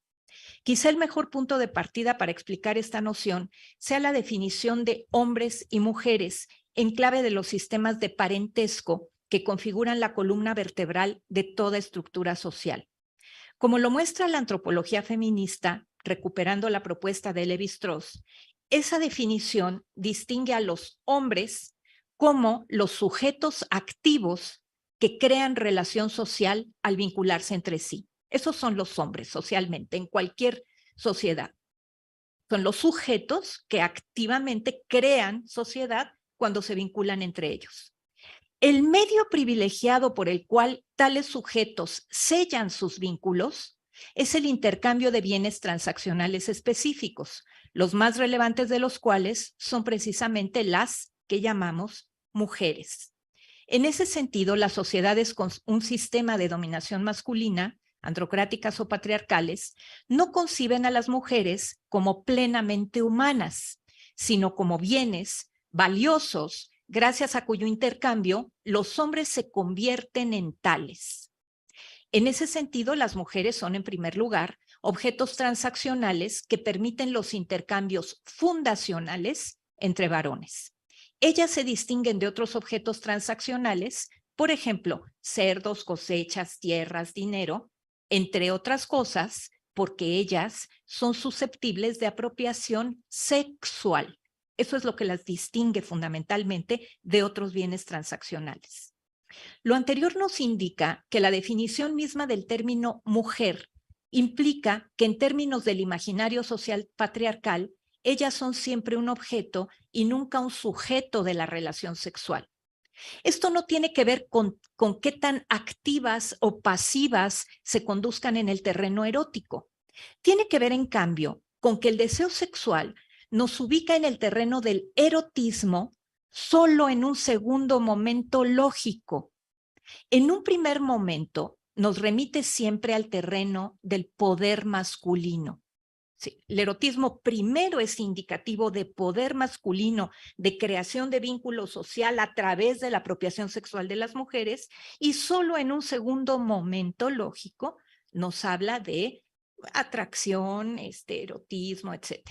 Quizá el mejor punto de partida para explicar esta noción sea la definición de hombres y mujeres en clave de los sistemas de parentesco que configuran la columna vertebral de toda estructura social. Como lo muestra la antropología feminista, recuperando la propuesta de Lévi-Strauss, esa definición distingue a los hombres como los sujetos activos que crean relación social al vincularse entre sí. Esos son los hombres socialmente, en cualquier sociedad. Son los sujetos que activamente crean sociedad cuando se vinculan entre ellos. El medio privilegiado por el cual tales sujetos sellan sus vínculos es el intercambio de bienes transaccionales específicos, los más relevantes de los cuales son precisamente las que llamamos mujeres. En ese sentido, las sociedades con un sistema de dominación masculina, androcráticas o patriarcales, no conciben a las mujeres como plenamente humanas, sino como bienes valiosos, gracias a cuyo intercambio los hombres se convierten en tales. En ese sentido, las mujeres son, en primer lugar, objetos transaccionales que permiten los intercambios fundacionales entre varones. Ellas se distinguen de otros objetos transaccionales, por ejemplo, cerdos, cosechas, tierras, dinero, entre otras cosas, porque ellas son susceptibles de apropiación sexual. Eso es lo que las distingue fundamentalmente de otros bienes transaccionales. Lo anterior nos indica que la definición misma del término mujer implica que en términos del imaginario social patriarcal, ellas son siempre un objeto y nunca un sujeto de la relación sexual. Esto no tiene que ver con qué tan activas o pasivas se conduzcan en el terreno erótico. Tiene que ver, en cambio, con que el deseo sexual nos ubica en el terreno del erotismo solo en un segundo momento lógico. En un primer momento nos remite siempre al terreno del poder masculino. Sí, el erotismo primero es indicativo de poder masculino, de creación de vínculo social a través de la apropiación sexual de las mujeres, y solo en un segundo momento lógico nos habla de atracción, erotismo, etc.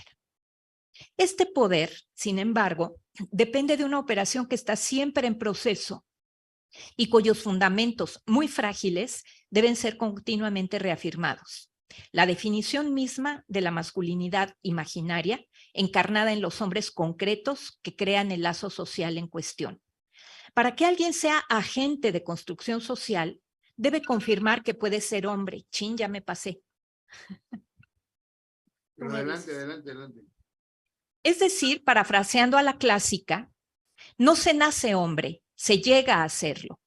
Este poder, sin embargo, depende de una operación que está siempre en proceso y cuyos fundamentos muy frágiles deben ser continuamente reafirmados. La definición misma de la masculinidad imaginaria, encarnada en los hombres concretos que crean el lazo social en cuestión. Para que alguien sea agente de construcción social, debe confirmar que puede ser hombre. Chin, ya me pasé. Pero adelante. Es decir, parafraseando a la clásica, no se nace hombre, se llega a hacerlo.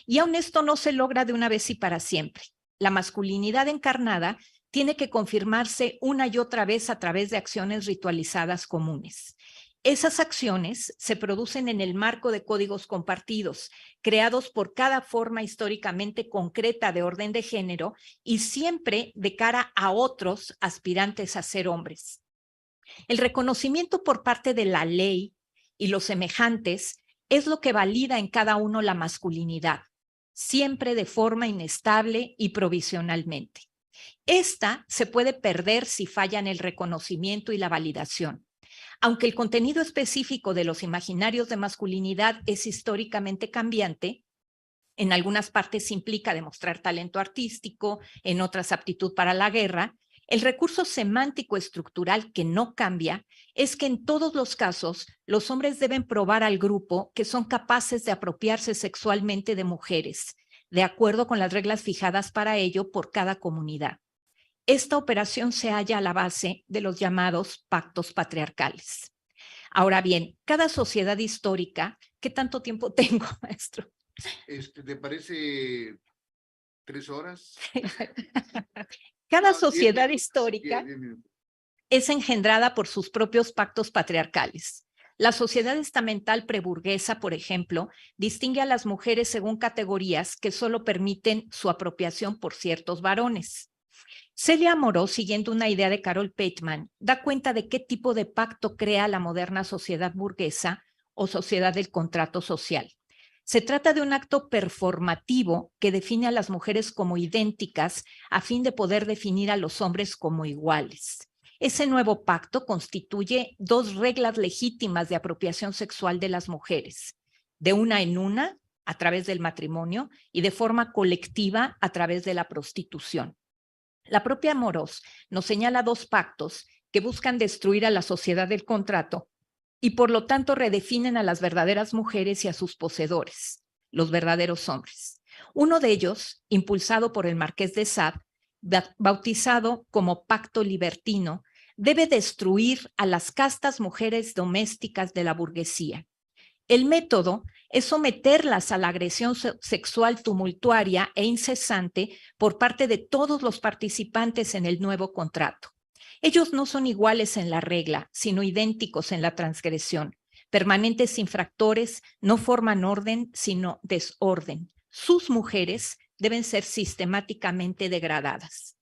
Y aun esto no se logra de una vez y para siempre. La masculinidad encarnada tiene que confirmarse una y otra vez a través de acciones ritualizadas comunes. Esas acciones se producen en el marco de códigos compartidos, creados por cada forma históricamente concreta de orden de género y siempre de cara a otros aspirantes a ser hombres. El reconocimiento por parte de la ley y los semejantes es lo que valida en cada uno la masculinidad, siempre de forma inestable y provisionalmente. Esta se puede perder si fallan el reconocimiento y la validación. Aunque el contenido específico de los imaginarios de masculinidad es históricamente cambiante, en algunas partes implica demostrar talento artístico, en otras aptitud para la guerra, el recurso semántico estructural que no cambia es que en todos los casos los hombres deben probar al grupo que son capaces de apropiarse sexualmente de mujeres, de acuerdo con las reglas fijadas para ello por cada comunidad. Esta operación se halla a la base de los llamados pactos patriarcales. Ahora bien, cada sociedad histórica, ¿qué tanto tiempo tengo, maestro? ¿Te parece 3 horas? Cada sociedad histórica es engendrada por sus propios pactos patriarcales. La sociedad estamental preburguesa, por ejemplo, distingue a las mujeres según categorías que solo permiten su apropiación por ciertos varones. Celia Amorós, siguiendo una idea de Carol Pateman, da cuenta de qué tipo de pacto crea la moderna sociedad burguesa o sociedad del contrato social. Se trata de un acto performativo que define a las mujeres como idénticas a fin de poder definir a los hombres como iguales. Ese nuevo pacto constituye 2 reglas legítimas de apropiación sexual de las mujeres, de una en una, a través del matrimonio, y de forma colectiva, a través de la prostitución. La propia Amorós nos señala 2 pactos que buscan destruir a la sociedad del contrato y por lo tanto redefinen a las verdaderas mujeres y a sus poseedores, los verdaderos hombres. Uno de ellos, impulsado por el Marqués de Sade, bautizado como Pacto Libertino, debe destruir a las castas mujeres domésticas de la burguesía. El método es someterlas a la agresión sexual tumultuaria e incesante por parte de todos los participantes en el nuevo contrato. Ellos no son iguales en la regla, sino idénticos en la transgresión. Permanentes infractores, no forman orden, sino desorden. Sus mujeres deben ser sistemáticamente degradadas.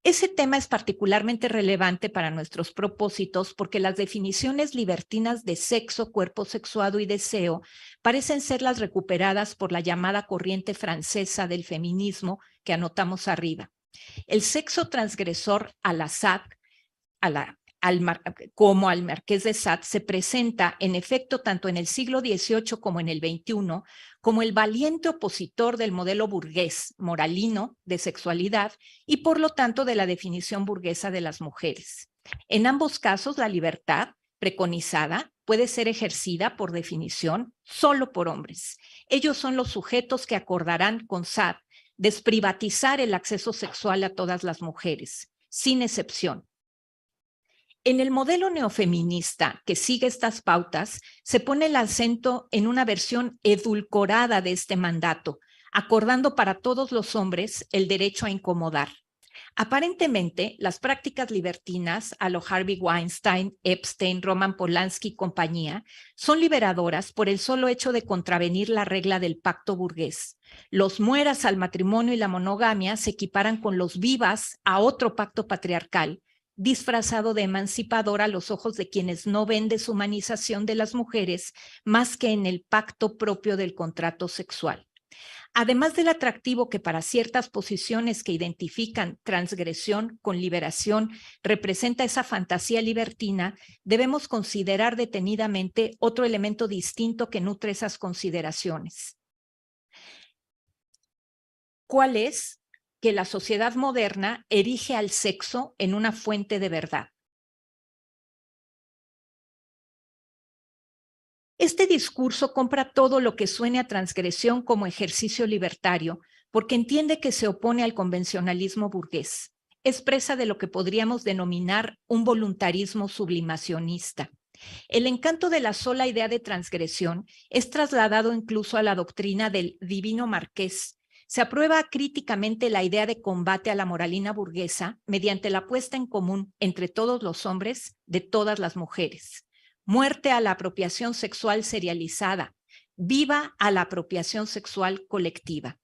Ese tema es particularmente relevante para nuestros propósitos porque las definiciones libertinas de sexo, cuerpo sexuado y deseo parecen ser las recuperadas por la llamada corriente francesa del feminismo que anotamos arriba. El sexo transgresor a la Sade, como al Marqués de Sade, se presenta en efecto tanto en el siglo XVIII como en el XXI como el valiente opositor del modelo burgués, moralino, de sexualidad y por lo tanto de la definición burguesa de las mujeres. En ambos casos, la libertad preconizada puede ser ejercida por definición solo por hombres. Ellos son los sujetos que acordarán con Sade desprivatizar el acceso sexual a todas las mujeres, sin excepción. En el modelo neofeminista que sigue estas pautas, se pone el acento en una versión edulcorada de este mandato, acordando para todos los hombres el derecho a incomodar. Aparentemente, las prácticas libertinas a lo Harvey Weinstein, Epstein, Roman Polanski y compañía son liberadoras por el solo hecho de contravenir la regla del pacto burgués. Los mueras al matrimonio y la monogamia se equiparan con los vivas a otro pacto patriarcal, disfrazado de emancipador a los ojos de quienes no ven deshumanización de las mujeres más que en el pacto propio del contrato sexual. Además del atractivo que para ciertas posiciones que identifican transgresión con liberación representa esa fantasía libertina, debemos considerar detenidamente otro elemento distinto que nutre esas consideraciones. ¿Cuál es? Que la sociedad moderna erige al sexo en una fuente de verdad. Este discurso compra todo lo que suene a transgresión como ejercicio libertario, porque entiende que se opone al convencionalismo burgués. Es presa de lo que podríamos denominar un voluntarismo sublimacionista. El encanto de la sola idea de transgresión es trasladado incluso a la doctrina del divino marqués. Se aprueba críticamente la idea de combate a la moralina burguesa mediante la puesta en común entre todos los hombres de todas las mujeres. Muerte a la apropiación sexual serializada, viva a la apropiación sexual colectiva.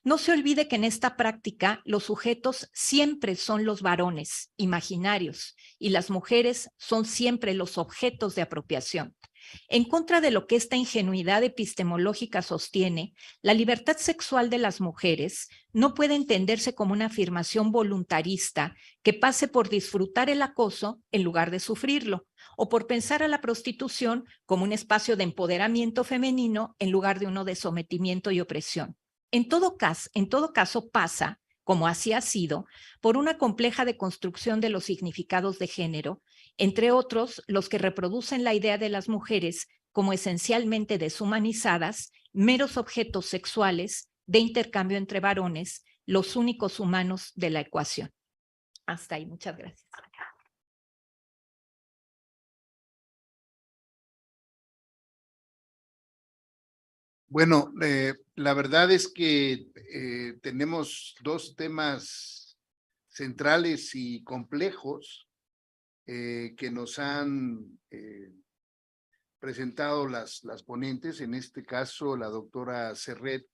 No se olvide que en esta práctica los sujetos siempre son los varones imaginarios y las mujeres son siempre los objetos de apropiación. En contra de lo que esta ingenuidad epistemológica sostiene, la libertad sexual de las mujeres no puede entenderse como una afirmación voluntarista que pase por disfrutar el acoso en lugar de sufrirlo, o por pensar a la prostitución como un espacio de empoderamiento femenino en lugar de uno de sometimiento y opresión. En todo caso pasa, como así ha sido, por una compleja deconstrucción de los significados de género, entre otros los que reproducen la idea de las mujeres como esencialmente deshumanizadas, meros objetos sexuales de intercambio entre varones, los únicos humanos de la ecuación. Hasta ahí, muchas gracias. Bueno, la verdad es que tenemos dos temas centrales y complejos que nos han presentado las ponentes, en este caso la doctora Serret,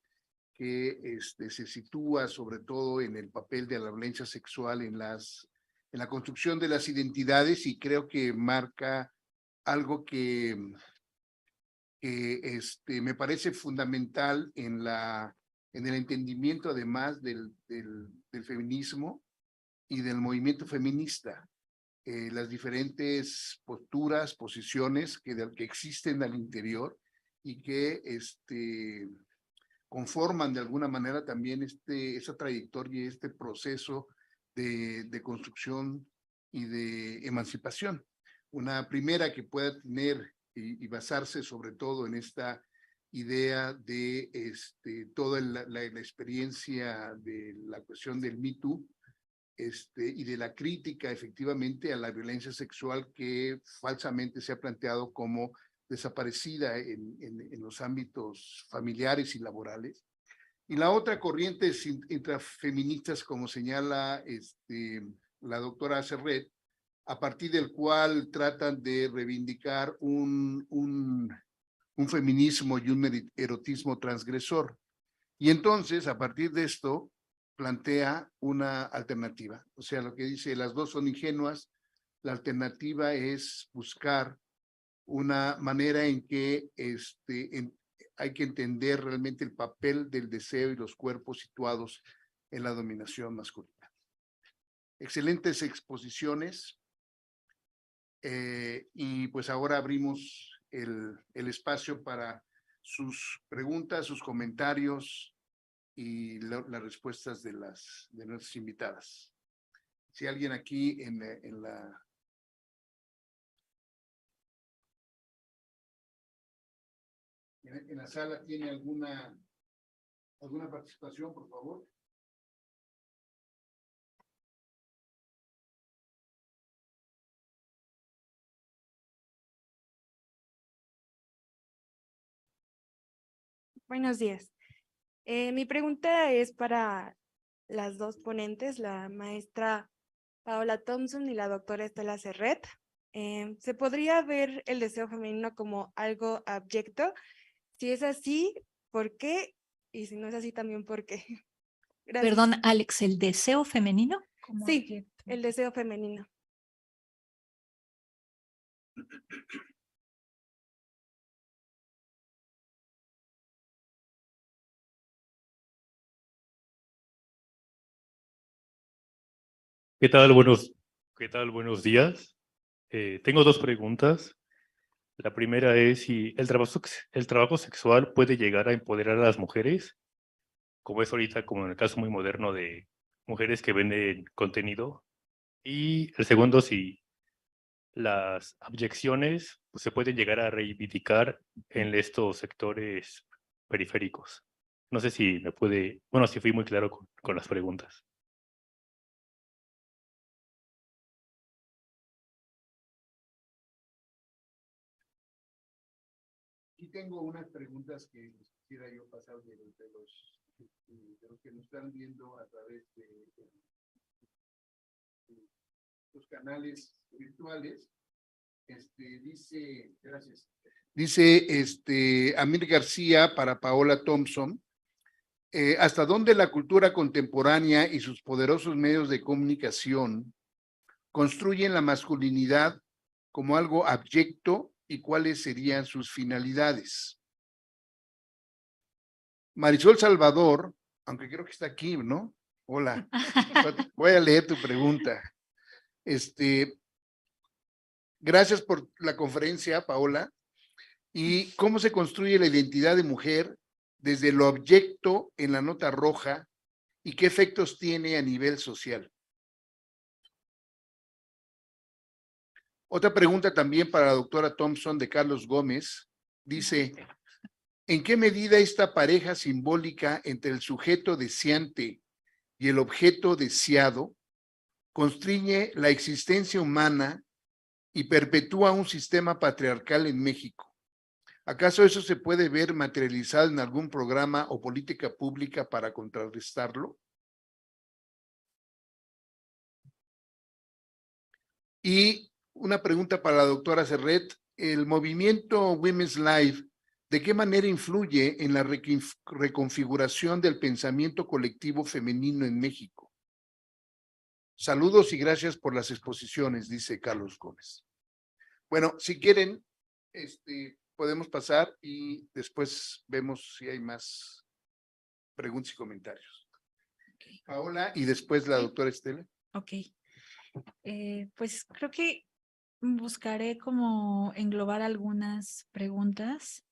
que se sitúa sobre todo en el papel de la violencia sexual en la construcción de las identidades, y creo que marca algo que me parece fundamental en el entendimiento además del feminismo y del movimiento feminista. Las diferentes posturas, posiciones que existen al interior y que conforman de alguna manera también esa trayectoria y este proceso de construcción y de emancipación. Una primera que pueda tener y basarse sobre todo en esta idea de toda la experiencia de la cuestión del Me Too, y de la crítica efectivamente a la violencia sexual que falsamente se ha planteado como desaparecida en los ámbitos familiares y laborales. Y la otra corriente es intrafeministas, como señala la doctora Serret, a partir del cual tratan de reivindicar un feminismo y un erotismo transgresor. Y entonces, a partir de esto, plantea una alternativa. O sea, lo que dice, las dos son ingenuas, la alternativa es buscar una manera en que hay que entender realmente el papel del deseo y los cuerpos situados en la dominación masculina. Excelentes exposiciones, y pues ahora abrimos el espacio para sus preguntas, sus comentarios y las respuestas de nuestras invitadas. Si alguien aquí en la sala tiene alguna participación, por favor. Buenos días. Mi pregunta es para las dos ponentes, la maestra Paola Thompson y la doctora Estela Serret. ¿Se podría ver el deseo femenino como algo abyecto? Si es así, ¿por qué? Y si no es así, también ¿por qué? Gracias. Perdón, Alex, ¿el deseo femenino? Sí, el deseo femenino. ¿Qué tal? Buenos días. Tengo dos preguntas. La primera es si el trabajo sexual puede llegar a empoderar a las mujeres, como es ahorita, como en el caso muy moderno de mujeres que venden contenido. Y el segundo, si las abyecciones pues, se pueden llegar a reivindicar en estos sectores periféricos. No sé si me puede, bueno, si fui muy claro con las preguntas. Aquí tengo unas preguntas que quisiera yo pasar de los que nos están viendo a través de los canales virtuales. Gracias. Dice Amir García para Paola Thompson. ¿Hasta dónde la cultura contemporánea y sus poderosos medios de comunicación construyen la masculinidad como algo abyecto y cuáles serían sus finalidades? Marisol Salvador, aunque creo que está aquí, ¿no? Hola, voy a leer tu pregunta. Gracias por la conferencia, Paola. ¿Y cómo se construye la identidad de mujer desde lo abyecto en la nota roja y qué efectos tiene a nivel social? Otra pregunta también para la doctora Thompson de Carlos Gómez. Dice, ¿en qué medida esta pareja simbólica entre el sujeto deseante y el objeto deseado constriñe la existencia humana y perpetúa un sistema patriarcal en México? ¿Acaso eso se puede ver materializado en algún programa o política pública para contrarrestarlo? Y una pregunta para la doctora Serret. ¿El movimiento Women's Life de qué manera influye en la reconfiguración del pensamiento colectivo femenino en México? Saludos y gracias por las exposiciones, dice Carlos Gómez. Bueno, si quieren, podemos pasar y después vemos si hay más preguntas y comentarios. Okay. Paola y después la doctora Estela. Ok. Pues creo que buscaré como englobar algunas preguntas.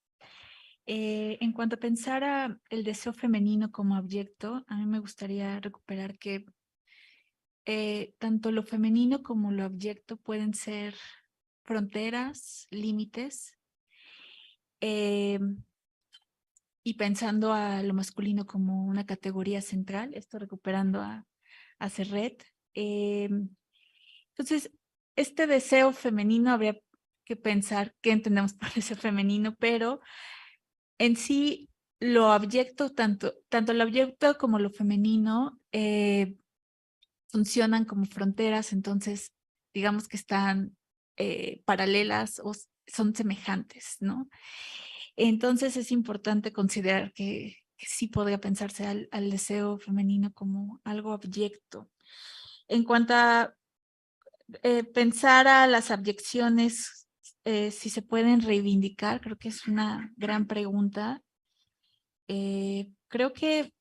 En cuanto a pensar a el deseo femenino como abyecto, a mí me gustaría recuperar que tanto lo femenino como lo abyecto pueden ser fronteras, límites. y pensando a lo masculino como una categoría central, esto recuperando a Serret. Entonces, este deseo femenino habría que pensar qué entendemos por deseo femenino, pero en sí lo abyecto, tanto lo abyecto como lo femenino, funcionan como fronteras, entonces digamos que están paralelas o son semejantes, ¿no? Entonces es importante considerar que sí podría pensarse al deseo femenino como algo abyecto. En cuanto a pensar a las abyecciones, si se pueden reivindicar, creo que es una gran pregunta. Creo que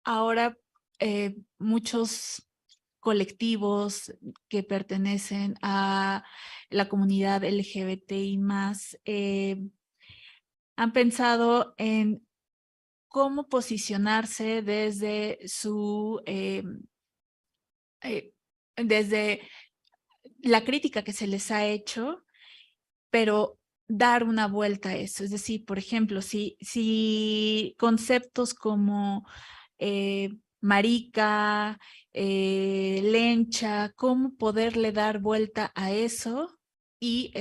ahora muchos colectivos que pertenecen a la comunidad LGBTI más han pensado en cómo posicionarse desde desde la crítica que se les ha hecho, pero dar una vuelta a eso. Es decir, por ejemplo, si conceptos como marica, lencha, cómo poderle dar vuelta a eso, y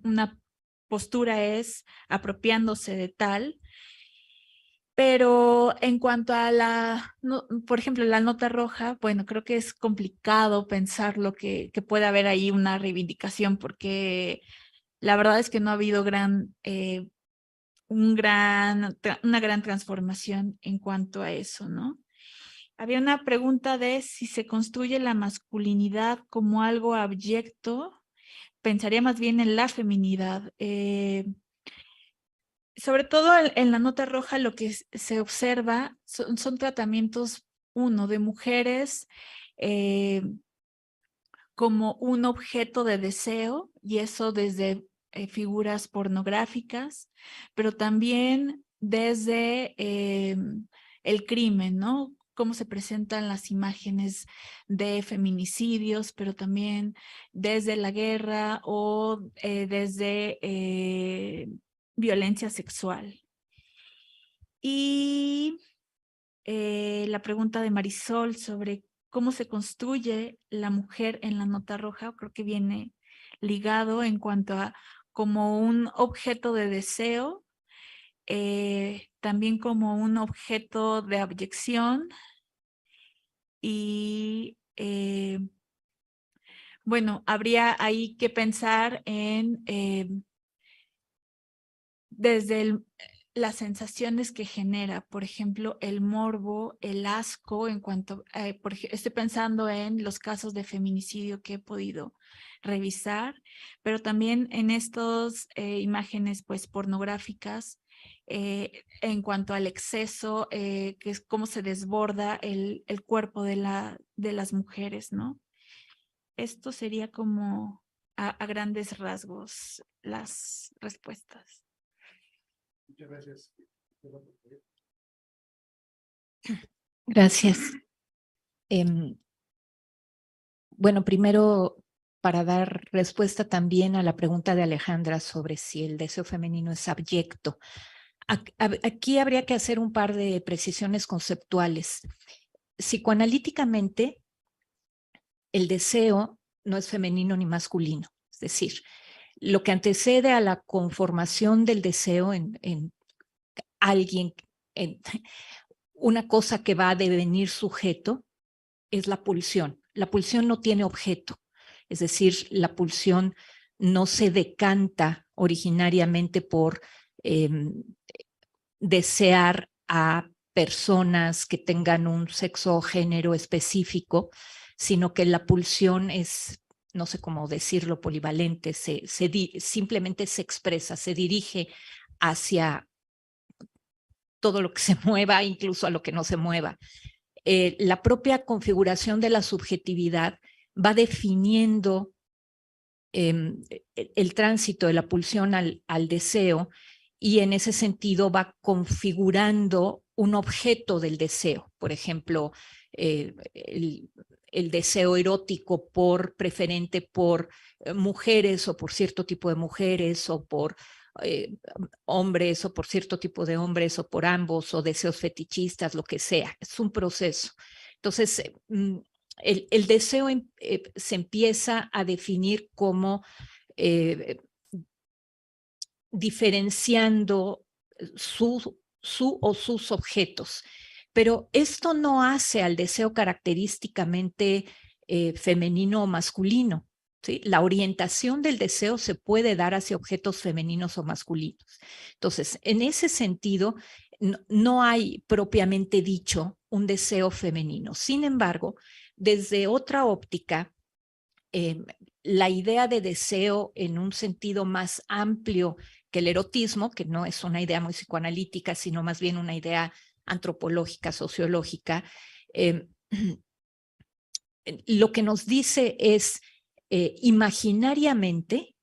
una postura es apropiándose de tal. Pero en cuanto a por ejemplo, la nota roja, bueno, creo que es complicado pensar que puede haber ahí una reivindicación, porque la verdad es que no ha habido una gran transformación en cuanto a eso, ¿no? Había una pregunta de si se construye la masculinidad como algo abyecto, pensaría más bien en la feminidad. Sobre todo en la nota roja lo que se observa son tratamientos, de mujeres como un objeto de deseo, y eso desde figuras pornográficas, pero también desde el crimen, ¿no? Cómo se presentan las imágenes de feminicidios, pero también desde la guerra o desde violencia sexual. Y la pregunta de Marisol sobre cómo se construye la mujer en la nota roja, creo que viene ligado en cuanto a como un objeto de deseo, también como un objeto de abyección y bueno, habría ahí que pensar en desde las sensaciones que genera, por ejemplo, el morbo, el asco, en cuanto, estoy pensando en los casos de feminicidio que he podido revisar, pero también en estas imágenes pues pornográficas, en cuanto al exceso, que es cómo se desborda el cuerpo de las mujeres, ¿no? Esto sería como a grandes rasgos las respuestas. Muchas gracias. Gracias. Bueno, primero, para dar respuesta también a la pregunta de Alejandra sobre si el deseo femenino es abyecto. Aquí habría que hacer un par de precisiones conceptuales. Psicoanalíticamente, el deseo no es femenino ni masculino. Es decir, lo que antecede a la conformación del deseo en alguien, en una cosa que va a devenir sujeto, es la pulsión. La pulsión no tiene objeto. Es decir, la pulsión no se decanta originariamente por desear a personas que tengan un sexo o género específico, sino que la pulsión es, no sé cómo decirlo, polivalente, simplemente se expresa, se dirige hacia todo lo que se mueva, incluso a lo que no se mueva. La propia configuración de la subjetividad va definiendo el tránsito de la pulsión al deseo, y en ese sentido va configurando un objeto del deseo. Por ejemplo, el deseo erótico preferente por mujeres o por cierto tipo de mujeres o por hombres o por cierto tipo de hombres o por ambos o deseos fetichistas, lo que sea. Es un proceso. Entonces, el deseo se empieza a definir como diferenciando su o sus objetos. Pero esto no hace al deseo característicamente femenino o masculino. ¿Sí? La orientación del deseo se puede dar hacia objetos femeninos o masculinos. Entonces, en ese sentido, no hay propiamente dicho un deseo femenino. Sin embargo, desde otra óptica, la idea de deseo en un sentido más amplio que el erotismo, que no es una idea muy psicoanalítica, sino más bien una idea antropológica, sociológica, lo que nos dice es imaginariamente,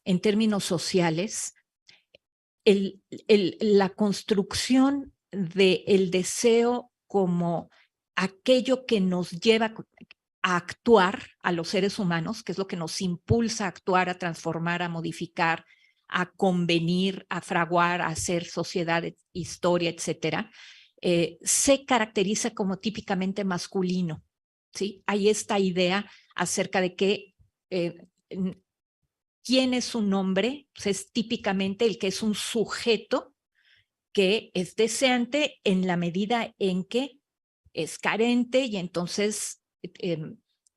en términos sociales, la construcción del deseo como aquello que nos lleva a actuar a los seres humanos, que es lo que nos impulsa a actuar, a transformar, a modificar, a convenir, a fraguar, a hacer sociedad, historia, etcétera, se caracteriza como típicamente masculino. ¿Sí? Hay esta idea acerca de que quién es un hombre, pues es típicamente el que es un sujeto que es deseante en la medida en que es carente y entonces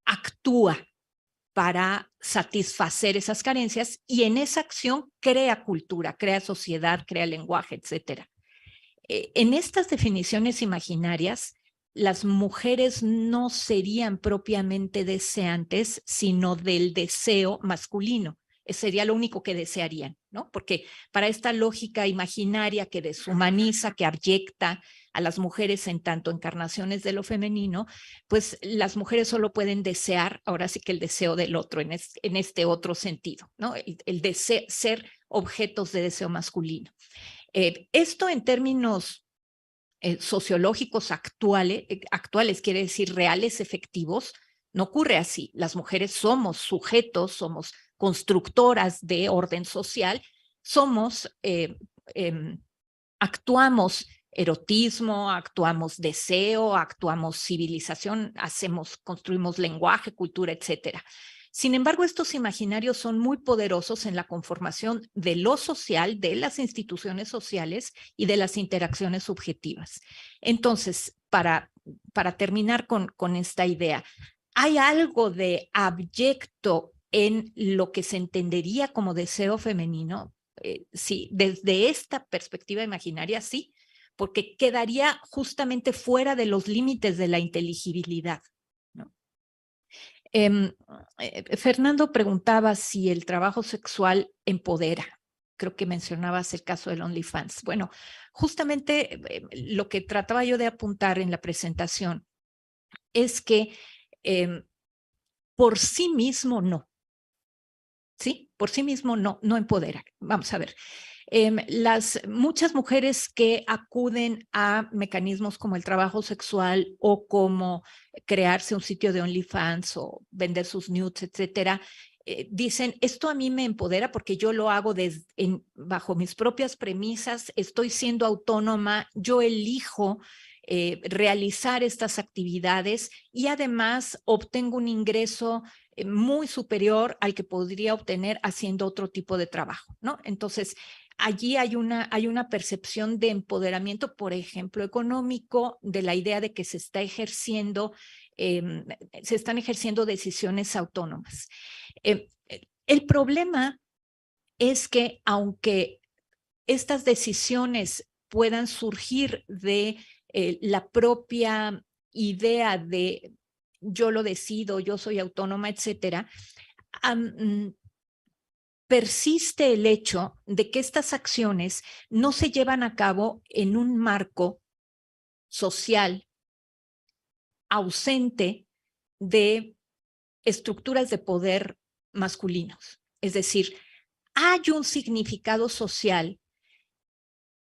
actúa para satisfacer esas carencias y en esa acción crea cultura, crea sociedad, crea lenguaje, etcétera. En estas definiciones imaginarias, las mujeres no serían propiamente deseantes, sino del deseo masculino. Sería lo único que desearían, ¿no? Porque para esta lógica imaginaria que deshumaniza, que abyecta a las mujeres en tanto encarnaciones de lo femenino, pues las mujeres solo pueden desear, ahora sí que el deseo del otro, en este otro sentido, ¿no? El deseo, ser objetos de deseo masculino. Esto en términos sociológicos actuales, quiere decir reales, efectivos, no ocurre así. Las mujeres somos sujetos, somos constructoras de orden social, actuamos erotismo, actuamos deseo, actuamos civilización, construimos lenguaje, cultura, etcétera. Sin embargo, estos imaginarios son muy poderosos en la conformación de lo social, de las instituciones sociales y de las interacciones subjetivas. Entonces, para terminar con esta idea, ¿hay algo de abyecto en lo que se entendería como deseo femenino? Sí, desde esta perspectiva imaginaria, sí, porque quedaría justamente fuera de los límites de la inteligibilidad. Fernando preguntaba si el trabajo sexual empodera. Creo que mencionabas el caso del OnlyFans. Bueno, justamente lo que trataba yo de apuntar en la presentación es que por sí mismo no. ¿Sí? Por sí mismo no empodera. Vamos a ver. Muchas mujeres que acuden a mecanismos como el trabajo sexual o como crearse un sitio de OnlyFans o vender sus nudes, etcétera, dicen, esto a mí me empodera porque yo lo hago bajo mis propias premisas, estoy siendo autónoma, yo elijo realizar estas actividades y además obtengo un ingreso muy superior al que podría obtener haciendo otro tipo de trabajo, ¿no? Entonces, allí hay una percepción de empoderamiento, por ejemplo, económico, de la idea de que se están ejerciendo decisiones autónomas. El problema es que aunque estas decisiones puedan surgir de la propia idea de yo lo decido, yo soy autónoma, etcétera, persiste el hecho de que estas acciones no se llevan a cabo en un marco social ausente de estructuras de poder masculinos. Es decir, hay un significado social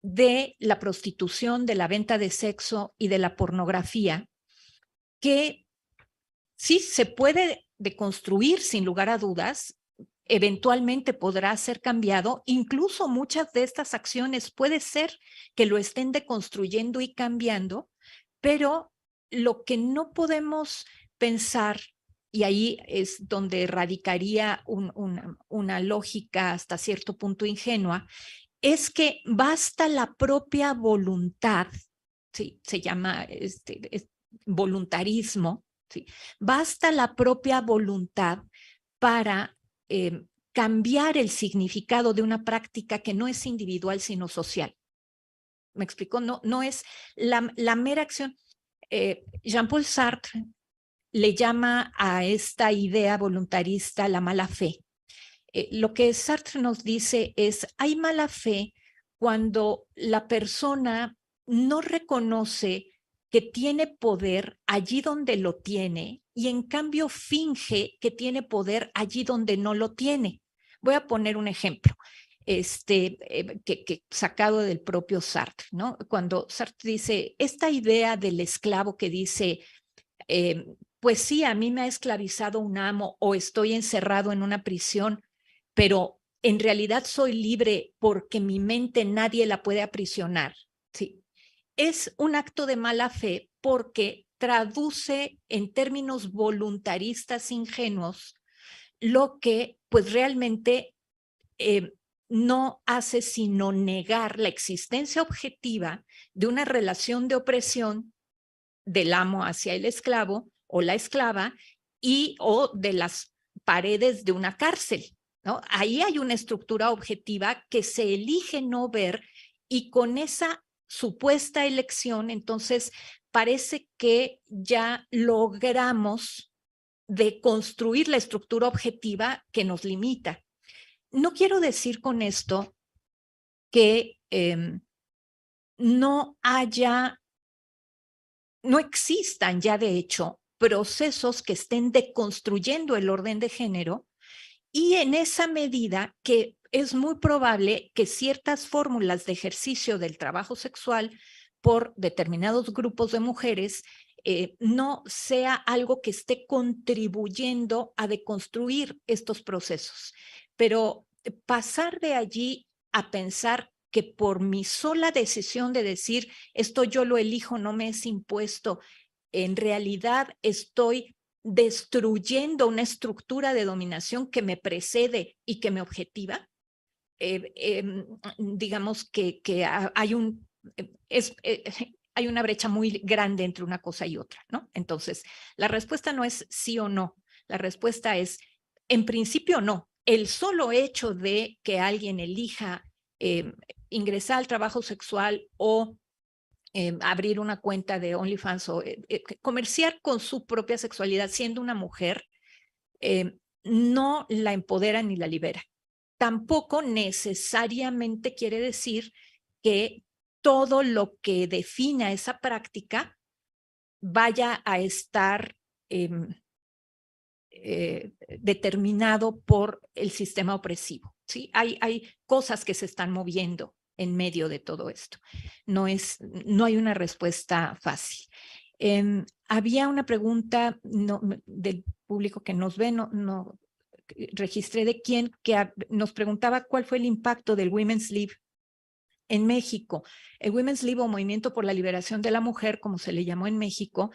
de la prostitución, de la venta de sexo y de la pornografía que sí se puede deconstruir sin lugar a dudas, eventualmente podrá ser cambiado. Incluso muchas de estas acciones puede ser que lo estén deconstruyendo y cambiando, pero lo que no podemos pensar, y ahí es donde radicaría una lógica hasta cierto punto ingenua, es que basta la propia voluntad, ¿sí? Se llama voluntarismo, ¿sí? Basta la propia voluntad para cambiar el significado de una práctica que no es individual, sino social. ¿Me explico? No es la mera acción. Jean-Paul Sartre le llama a esta idea voluntarista la mala fe. Lo que Sartre nos dice es, hay mala fe cuando la persona no reconoce que tiene poder allí donde lo tiene y en cambio finge que tiene poder allí donde no lo tiene. Voy a poner un ejemplo que sacado del propio Sartre, ¿no? Cuando Sartre dice, esta idea del esclavo que dice, pues sí, a mí me ha esclavizado un amo o estoy encerrado en una prisión, pero en realidad soy libre porque mi mente nadie la puede aprisionar, ¿sí? Es un acto de mala fe porque traduce en términos voluntaristas ingenuos lo que pues realmente no hace sino negar la existencia objetiva de una relación de opresión del amo hacia el esclavo o la esclava o de las paredes de una cárcel, ¿no? Ahí hay una estructura objetiva que se elige no ver y con esa supuesta elección, entonces parece que ya logramos deconstruir la estructura objetiva que nos limita. No quiero decir con esto que no existan ya de hecho procesos que estén deconstruyendo el orden de género y en esa medida que es muy probable que ciertas fórmulas de ejercicio del trabajo sexual por determinados grupos de mujeres no sea algo que esté contribuyendo a deconstruir estos procesos. Pero pasar de allí a pensar que por mi sola decisión de decir esto yo lo elijo, no me es impuesto, en realidad estoy destruyendo una estructura de dominación que me precede y que me objetiva. Digamos que hay una brecha muy grande entre una cosa y otra, ¿no? Entonces, la respuesta no es sí o no, la respuesta es, en principio no. El solo hecho de que alguien elija ingresar al trabajo sexual o abrir una cuenta de OnlyFans o comerciar con su propia sexualidad siendo una mujer, no la empodera ni la libera. Tampoco necesariamente quiere decir que todo lo que defina esa práctica vaya a estar determinado por el sistema opresivo, ¿sí? Hay cosas que se están moviendo en medio de todo esto. No hay una respuesta fácil. Había una pregunta del público que nos ve, no registré de quién, que nos preguntaba cuál fue el impacto del Women's Lib en México. El Women's Lib o Movimiento por la Liberación de la Mujer, como se le llamó en México,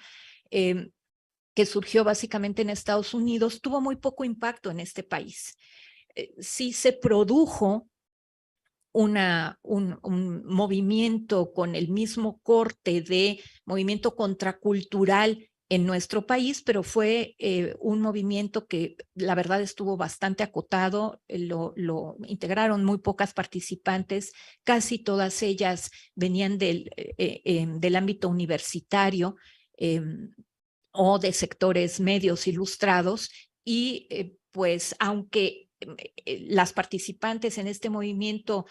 que surgió básicamente en Estados Unidos, tuvo muy poco impacto en este país. Sí se produjo un movimiento con el mismo corte de movimiento contracultural en nuestro país, pero fue un movimiento que la verdad estuvo bastante acotado, lo integraron muy pocas participantes, casi todas ellas venían del ámbito universitario o de sectores medios ilustrados y pues aunque las participantes en este movimiento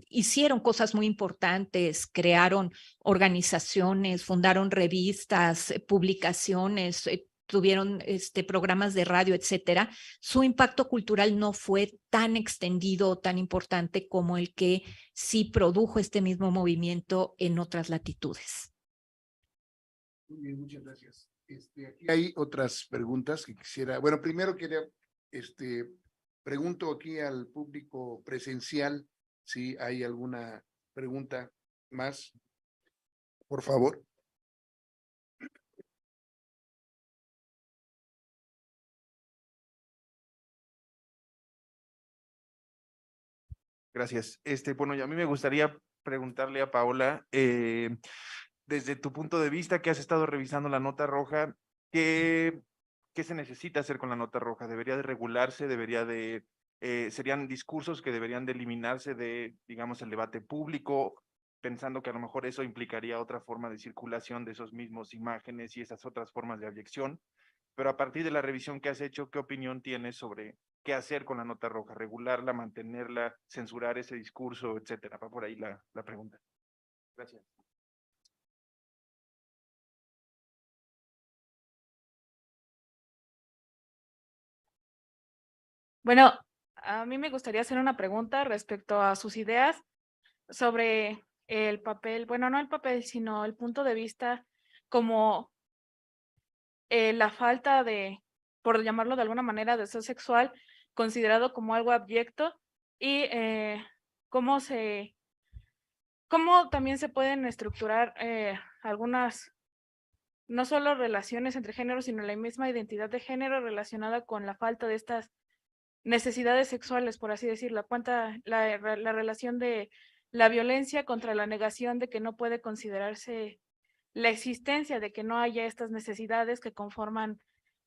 hicieron cosas muy importantes, crearon organizaciones, fundaron revistas, publicaciones, tuvieron programas de radio, etcétera, su impacto cultural no fue tan extendido, tan importante como el que sí produjo este mismo movimiento en otras latitudes. Muy bien, muchas gracias. Aquí hay otras preguntas que quisiera. Bueno, primero quería Pregunto aquí al público presencial si hay alguna pregunta más. Por favor. Gracias. Bueno, y a mí me gustaría preguntarle a Paola, desde tu punto de vista que has estado revisando la nota roja, ¿qué se necesita hacer con la nota roja? ¿Debería de regularse? ¿Serían discursos que deberían de eliminarse de, digamos, el debate público, pensando que a lo mejor eso implicaría otra forma de circulación de esos mismos imágenes y esas otras formas de abyección? Pero a partir de la revisión que has hecho, ¿qué opinión tienes sobre qué hacer con la nota roja? ¿Regularla, mantenerla, censurar ese discurso, etcétera? Va por ahí la pregunta. Gracias. Bueno, a mí me gustaría hacer una pregunta respecto a sus ideas sobre el papel, bueno, no el papel, sino el punto de vista como la falta de, por llamarlo de alguna manera, deseo sexual considerado como algo abyecto y cómo también se pueden estructurar algunas, no solo relaciones entre géneros, sino la misma identidad de género relacionada con la falta de estas necesidades sexuales, por así decirlo. Cuenta la relación de la violencia contra la negación de que no puede considerarse la existencia de que no haya estas necesidades que conforman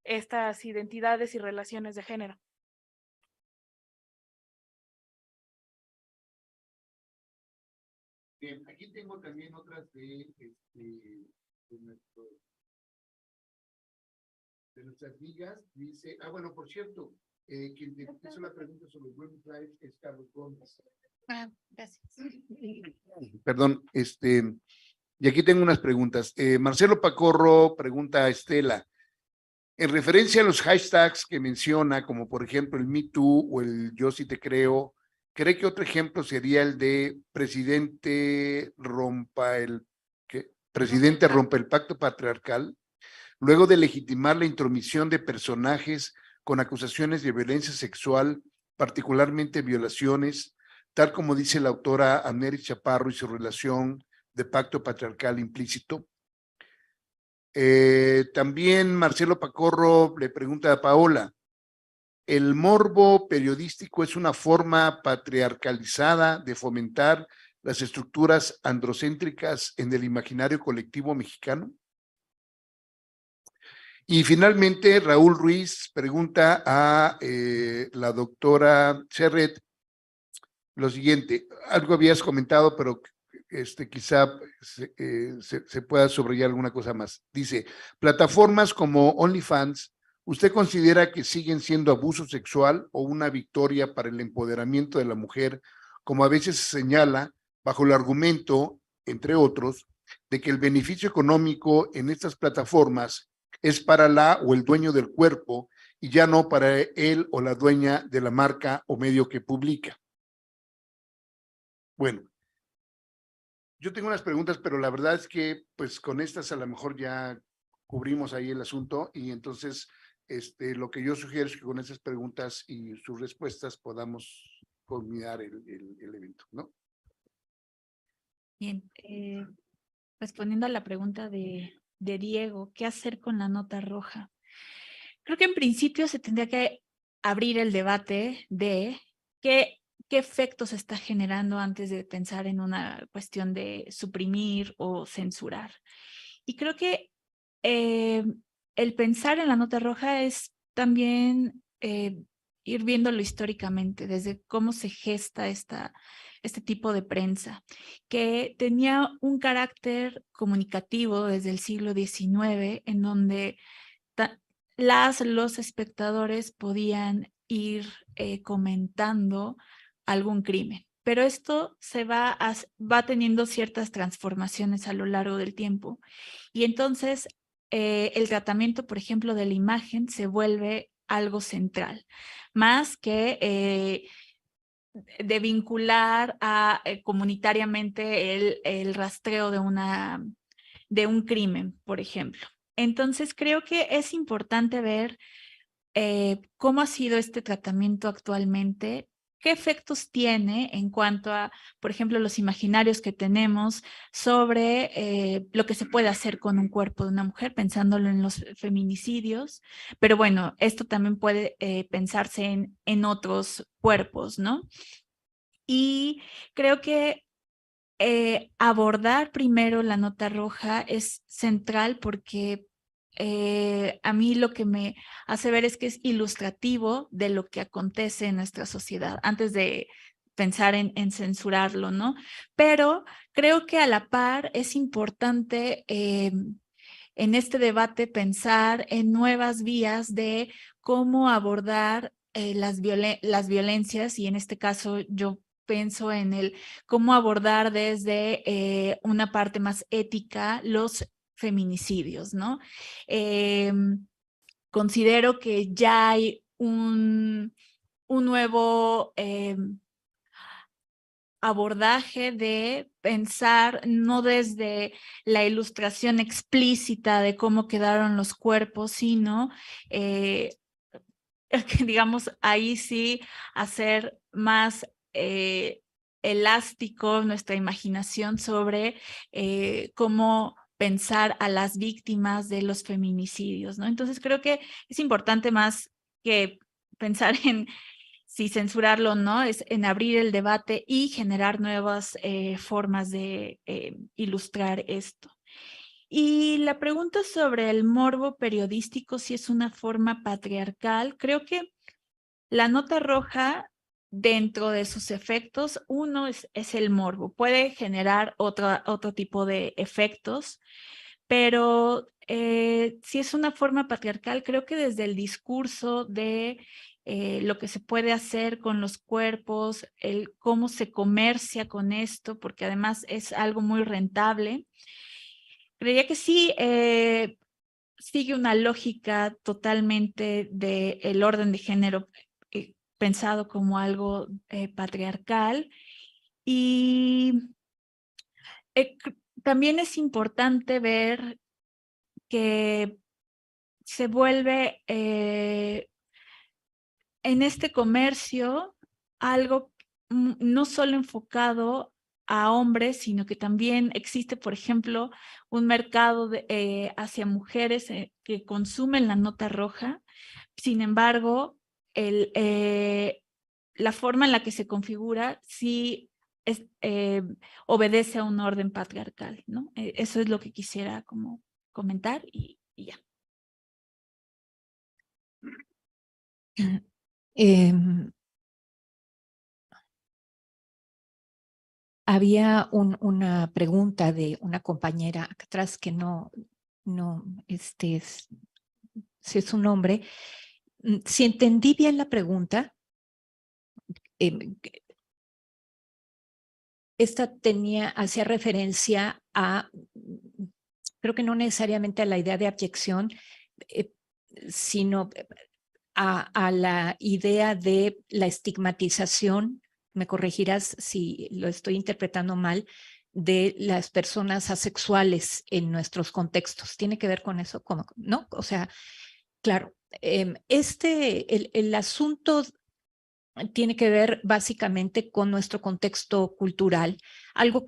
estas identidades y relaciones de género. Bien, aquí tengo también otras de nuestras amigas. Dice, bueno, por cierto, quien te hizo la pregunta sobre Women's Rights es Carlos Gómez. Gracias. Perdón, y aquí tengo unas preguntas. Marcelo Pacorro pregunta a Estela, en referencia a los hashtags que menciona, como por ejemplo el Me Too o el Yo sí te creo, ¿cree que otro ejemplo sería el de presidente rompa el pacto patriarcal? Luego de legitimar la intromisión de personajes con acusaciones de violencia sexual, particularmente violaciones, tal como dice la autora Amneris Chaparro y su relación de pacto patriarcal implícito. También Marcelo Pacorro le pregunta a Paola, ¿el morbo periodístico es una forma patriarcalizada de fomentar las estructuras androcéntricas en el imaginario colectivo mexicano? Y finalmente, Raúl Ruiz pregunta a la doctora Serret lo siguiente, algo habías comentado, pero quizá se pueda subrayar alguna cosa más. Dice, plataformas como OnlyFans, ¿usted considera que siguen siendo abuso sexual o una victoria para el empoderamiento de la mujer, como a veces se señala, bajo el argumento, entre otros, de que el beneficio económico en estas plataformas es para la o el dueño del cuerpo y ya no para él o la dueña de la marca o medio que publica? Bueno, yo tengo unas preguntas, pero la verdad es que pues con estas a lo mejor ya cubrimos ahí el asunto y entonces lo que yo sugiero es que con esas preguntas y sus respuestas podamos culminar el evento, ¿no? Bien, respondiendo a la pregunta de Diego, ¿qué hacer con la nota roja? Creo que en principio se tendría que abrir el debate de qué efectos está generando antes de pensar en una cuestión de suprimir o censurar. Y creo que el pensar en la nota roja es también ir viéndolo históricamente, desde cómo se gesta este tipo de prensa, que tenía un carácter comunicativo desde el siglo XIX, en donde los espectadores podían ir comentando algún crimen. Pero esto va teniendo ciertas transformaciones a lo largo del tiempo. Y entonces el tratamiento, por ejemplo, de la imagen se vuelve algo central, más que de vincular comunitariamente el rastreo de un crimen, por ejemplo. Entonces creo que es importante ver cómo ha sido este tratamiento actualmente, qué efectos tiene en cuanto a, por ejemplo, los imaginarios que tenemos sobre lo que se puede hacer con un cuerpo de una mujer, pensándolo en los feminicidios, pero bueno, esto también puede pensarse en otros cuerpos, ¿no? Y creo que abordar primero la nota roja es central porque a mí lo que me hace ver es que es ilustrativo de lo que acontece en nuestra sociedad, antes de pensar en censurarlo, ¿no? Pero creo que a la par es importante en este debate pensar en nuevas vías de cómo abordar las violencias, y en este caso yo pienso en el cómo abordar desde una parte más ética los feminicidios, ¿no? Considero que ya hay un nuevo abordaje de pensar no desde la ilustración explícita de cómo quedaron los cuerpos, sino digamos, ahí sí hacer más elástico nuestra imaginación sobre cómo pensar a las víctimas de los feminicidios, ¿no? Entonces creo que es importante más que pensar en si censurarlo o no, es en abrir el debate y generar nuevas formas de ilustrar esto. Y la pregunta sobre el morbo periodístico, si es una forma patriarcal, creo que la nota roja, dentro de sus efectos, uno es el morbo. Puede generar otro tipo de efectos, pero si es una forma patriarcal, creo que desde el discurso de lo que se puede hacer con los cuerpos, el cómo se comercia con esto, porque además es algo muy rentable, creía que sí sigue una lógica totalmente del orden de género pensado como algo patriarcal. Y también es importante ver que se vuelve en este comercio algo no solo enfocado a hombres, sino que también existe, por ejemplo, un mercado hacia mujeres que consumen la nota roja. Sin embargo, la forma en la que se configura sí obedece a un orden patriarcal, ¿no? Eso es lo que quisiera como comentar y ya. Había una pregunta de una compañera acá atrás que no si es un nombre. Si entendí bien la pregunta, esta hacía referencia a, creo que no necesariamente a la idea de abyección, sino a la idea de la estigmatización, me corregirás si lo estoy interpretando mal, de las personas asexuales en nuestros contextos. ¿Tiene que ver con eso? ¿No? O sea, claro, el asunto tiene que ver básicamente con nuestro contexto cultural, algo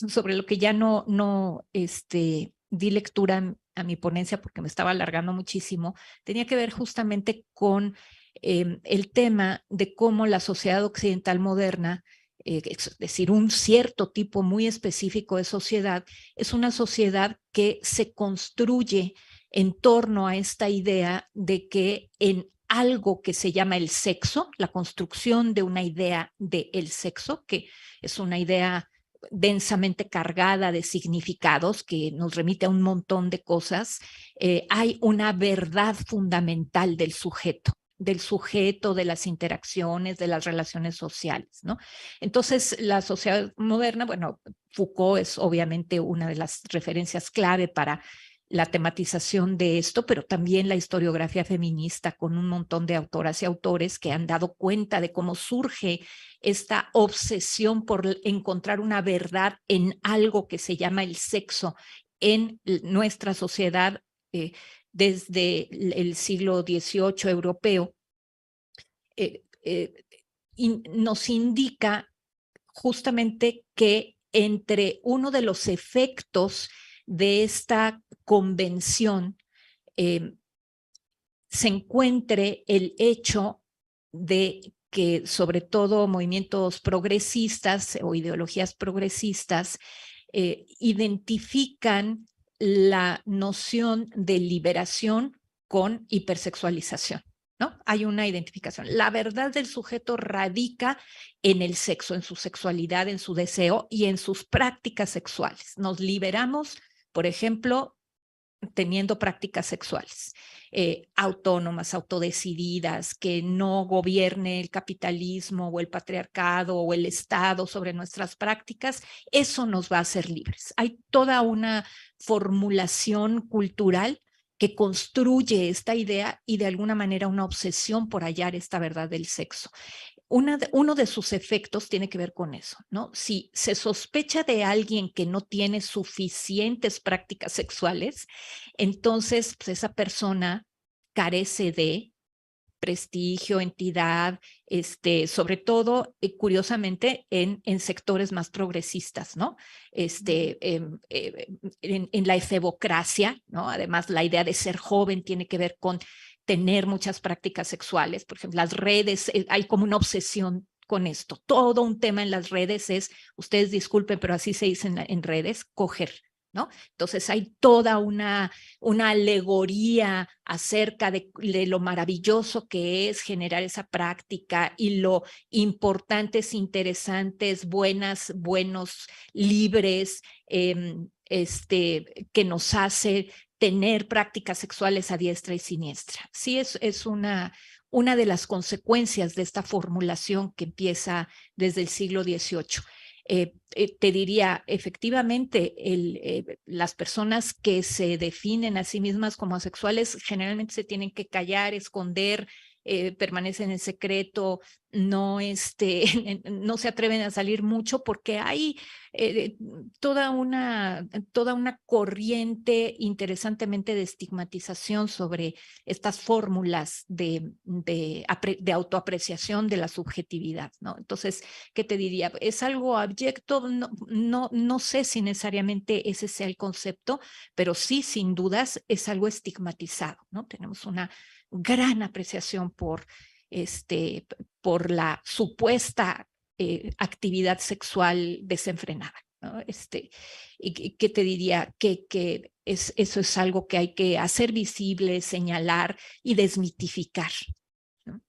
sobre lo que ya no di lectura a mi ponencia porque me estaba alargando muchísimo, tenía que ver justamente con el tema de cómo la sociedad occidental moderna, es decir, un cierto tipo muy específico de sociedad, es una sociedad que se construye en torno a esta idea de que en algo que se llama el sexo, la construcción de una idea del sexo, que es una idea densamente cargada de significados que nos remite a un montón de cosas, hay una verdad fundamental del sujeto, de las interacciones, de las relaciones sociales, ¿no? Entonces, la sociedad moderna, bueno, Foucault es obviamente una de las referencias clave para la tematización de esto, pero también la historiografía feminista con un montón de autoras y autores que han dado cuenta de cómo surge esta obsesión por encontrar una verdad en algo que se llama el sexo en nuestra sociedad desde el siglo XVIII europeo, nos indica justamente que entre uno de los efectos de esta convención se encuentre el hecho de que sobre todo movimientos progresistas o ideologías progresistas identifican la noción de liberación con hipersexualización, ¿no? Hay una identificación. La verdad del sujeto radica en el sexo, en su sexualidad, en su deseo y en sus prácticas sexuales. Nos liberamos, por ejemplo, teniendo prácticas sexuales autónomas, autodecididas, que no gobierne el capitalismo o el patriarcado o el Estado sobre nuestras prácticas, eso nos va a hacer libres. Hay toda una formulación cultural que construye esta idea y de alguna manera una obsesión por hallar esta verdad del sexo. Uno de sus efectos tiene que ver con eso, ¿no? Si se sospecha de alguien que no tiene suficientes prácticas sexuales, entonces pues, esa persona carece de prestigio, entidad, sobre todo, curiosamente, en sectores más progresistas, ¿no? En la efebocracia, ¿no? Además, la idea de ser joven tiene que ver con tener muchas prácticas sexuales. Por ejemplo, las redes, hay como una obsesión con esto. Todo un tema en las redes es, ustedes disculpen, pero así se dice en redes, coger, ¿no? Entonces hay toda una alegoría acerca de lo maravilloso que es generar esa práctica y lo importantes, interesantes, buenos, libres, que nos hace tener prácticas sexuales a diestra y siniestra. Sí, es una de las consecuencias de esta formulación que empieza desde el siglo XVIII. Te diría, efectivamente, las personas que se definen a sí mismas como asexuales generalmente se tienen que callar, esconder, permanecen en secreto, no se atreven a salir mucho porque hay toda una corriente interesantemente de estigmatización sobre estas fórmulas de autoapreciación de la subjetividad, ¿no? Entonces, ¿qué te diría? ¿Es algo abyecto? No sé si necesariamente ese sea el concepto, pero sí, sin dudas, es algo estigmatizado, ¿no? Tenemos una gran apreciación por la supuesta actividad sexual desenfrenada, ¿no? ¿Y qué te diría? Que eso es algo que hay que hacer visible, señalar y desmitificar, ¿no?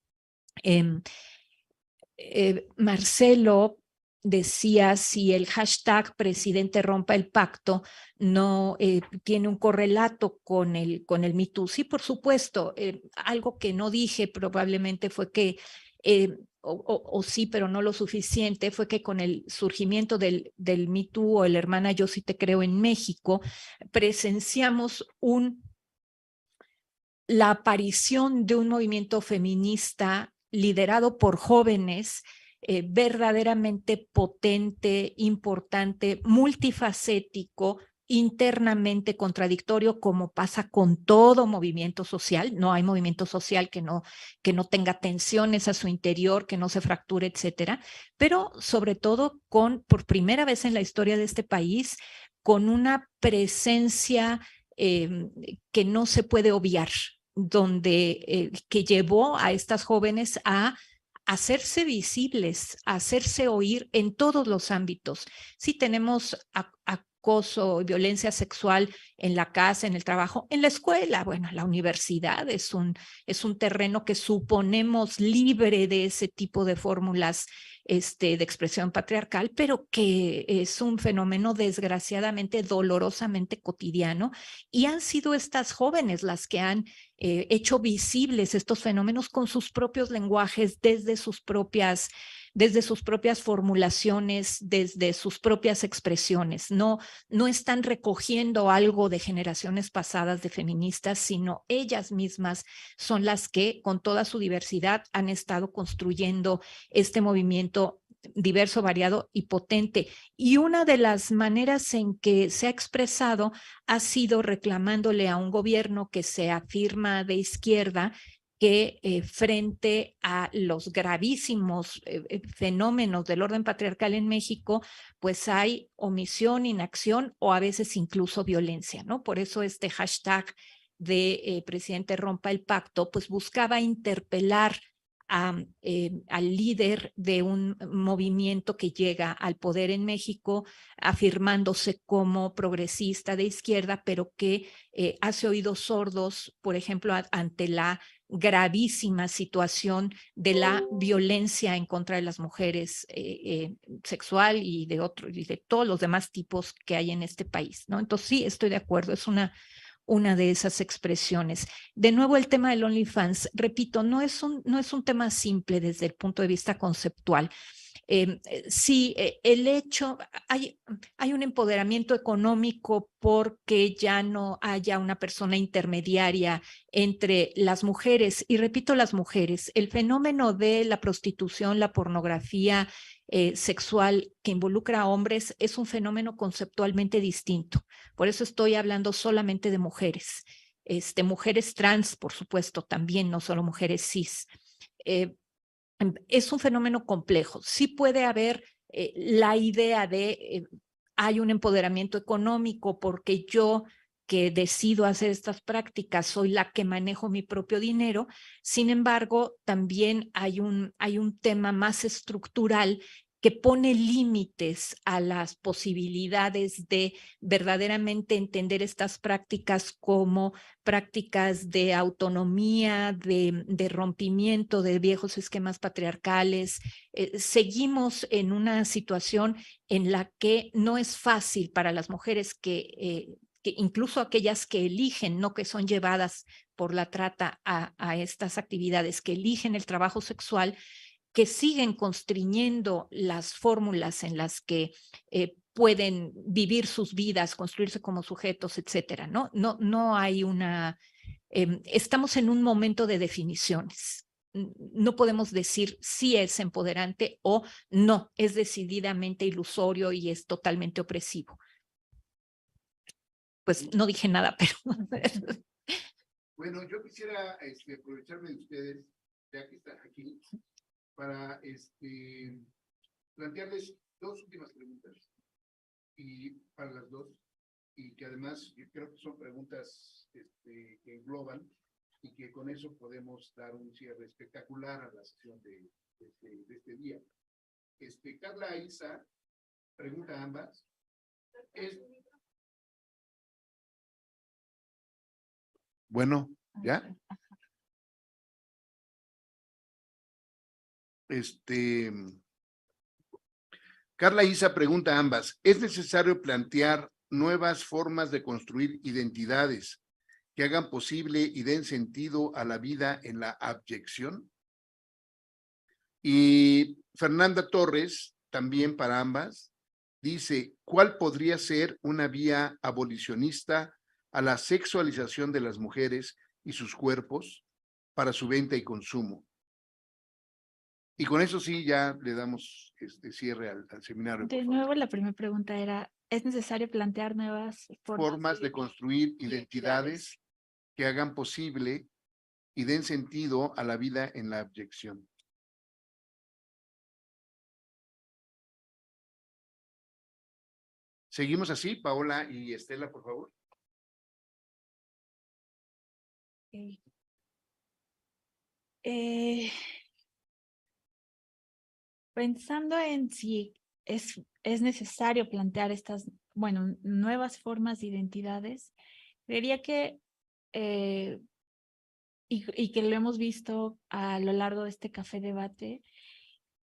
Marcelo decía, si el hashtag presidente rompa el pacto no tiene un correlato con el Me Too. Sí, por supuesto. Algo que no dije probablemente fue que, o sí, pero no lo suficiente, fue que con el surgimiento del Me Too o el Hermana Yo Sí Te Creo en México, presenciamos la aparición de un movimiento feminista liderado por jóvenes, verdaderamente potente, importante, multifacético, internamente contradictorio, como pasa con todo movimiento social. No hay movimiento social que no tenga tensiones a su interior, que no se fracture, etcétera, pero sobre todo por primera vez en la historia de este país, con una presencia que no se puede obviar, que llevó a estas jóvenes a hacerse visibles, a hacerse oír en todos los ámbitos. Sí tenemos acoso, violencia sexual en la casa, en el trabajo, en la escuela. Bueno, la universidad es un terreno que suponemos libre de ese tipo de fórmulas de expresión patriarcal, pero que es un fenómeno desgraciadamente, dolorosamente cotidiano, y han sido estas jóvenes las que han hecho visibles estos fenómenos con sus propios lenguajes, desde sus propias formulaciones, desde sus propias expresiones. No están recogiendo algo de generaciones pasadas de feministas, sino ellas mismas son las que, con toda su diversidad, han estado construyendo este movimiento diverso, variado y potente. Y una de las maneras en que se ha expresado ha sido reclamándole a un gobierno que se afirma de izquierda que frente a los gravísimos fenómenos del orden patriarcal en México, pues hay omisión, inacción o a veces incluso violencia, ¿no? Por eso este hashtag de presidente rompa el pacto, pues buscaba interpelar al líder de un movimiento que llega al poder en México, afirmándose como progresista de izquierda, pero que hace oídos sordos, por ejemplo, ante la gravísima situación de la violencia en contra de las mujeres sexual y de todos los demás tipos que hay en este país, ¿no? Entonces sí, estoy de acuerdo, es una de esas expresiones. De nuevo, el tema del OnlyFans, repito, no es un tema simple desde el punto de vista conceptual. Sí, el hecho, hay un empoderamiento económico porque ya no haya una persona intermediaria entre las mujeres, y repito, las mujeres. El fenómeno de la prostitución, la pornografía sexual que involucra a hombres es un fenómeno conceptualmente distinto. Por eso estoy hablando solamente de mujeres. Mujeres trans, por supuesto, también, no solo mujeres cis. Es un fenómeno complejo. Sí puede haber la idea de hay un empoderamiento económico porque yo que decido hacer estas prácticas soy la que manejo mi propio dinero. Sin embargo, también hay un tema más estructural que pone límites a las posibilidades de verdaderamente entender estas prácticas como prácticas de autonomía, de rompimiento de viejos esquemas patriarcales. Seguimos en una situación en la que no es fácil para las mujeres que incluso aquellas que eligen, no que son llevadas por la trata a estas actividades, que eligen el trabajo sexual, que siguen constriñendo las fórmulas en las que pueden vivir sus vidas, construirse como sujetos, etcétera, ¿no? No hay una... estamos en un momento de definiciones. No podemos decir si es empoderante o no, es decididamente ilusorio y es totalmente opresivo. Pues no dije nada, pero... Bueno, yo quisiera aprovecharme de ustedes, ya que están aquí, para plantearles dos últimas preguntas, y para las dos, y que además yo creo que son preguntas que engloban y que con eso podemos dar un cierre espectacular a la sesión de este día. Carla Isa pregunta a ambas. Bueno, ¿ya? Carla Isa pregunta a ambas, ¿es necesario plantear nuevas formas de construir identidades que hagan posible y den sentido a la vida en la abyección? Y Fernanda Torres, también para ambas, dice, ¿cuál podría ser una vía abolicionista a la sexualización de las mujeres y sus cuerpos para su venta y consumo? Y con eso sí ya le damos cierre al seminario. De nuevo, la primera pregunta era, ¿es necesario plantear nuevas formas de construir identidades que hagan posible y den sentido a la vida en la abyección? Seguimos así, Paola y Estela, por favor. Pensando en si es necesario plantear estas, bueno, nuevas formas de identidades, creería que, y que lo hemos visto a lo largo de este café debate,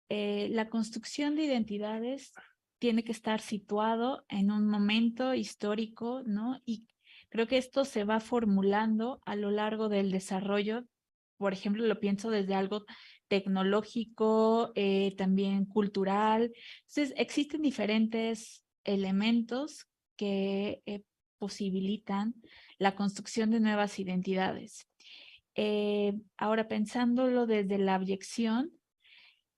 la construcción de identidades tiene que estar situado en un momento histórico, ¿no? Y creo que esto se va formulando a lo largo del desarrollo. Por ejemplo, lo pienso desde algo tecnológico, también cultural. Entonces, existen diferentes elementos que posibilitan la construcción de nuevas identidades. Ahora, pensándolo desde la abyección,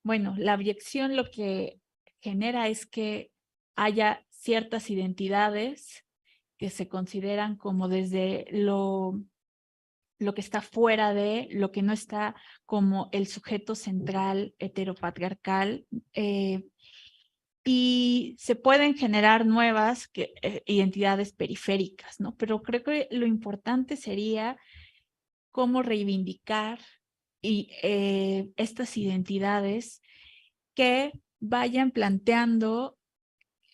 Bueno, la abyección lo que genera es que haya ciertas identidades que se consideran como desde lo que está fuera de, lo que no está como el sujeto central heteropatriarcal, y se pueden generar nuevas identidades periféricas, ¿no? Pero creo que lo importante sería cómo reivindicar estas identidades que vayan planteando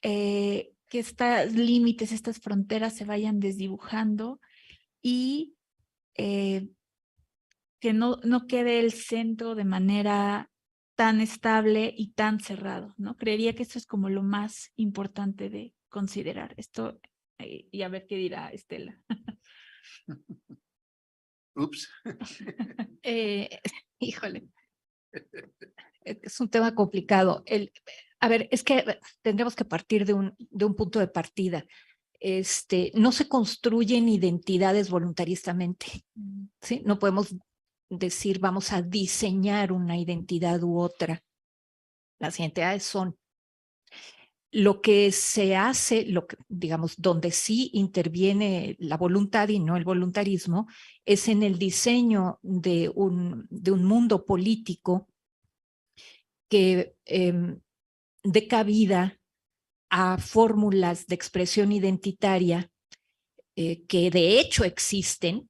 que estos límites, estas fronteras se vayan desdibujando y que no quede el centro de manera tan estable y tan cerrado, ¿no? Creería que eso es como lo más importante de considerar esto, y a ver qué dirá Estela. Ups. Híjole, es un tema complicado. A ver, es que tendremos que partir de un punto de partida. No se construyen identidades voluntaristamente, ¿sí? No podemos decir vamos a diseñar una identidad u otra. Las identidades son. Lo que se hace, digamos, donde sí interviene la voluntad y no el voluntarismo, es en el diseño de un mundo político que dé cabida a fórmulas de expresión identitaria que de hecho existen,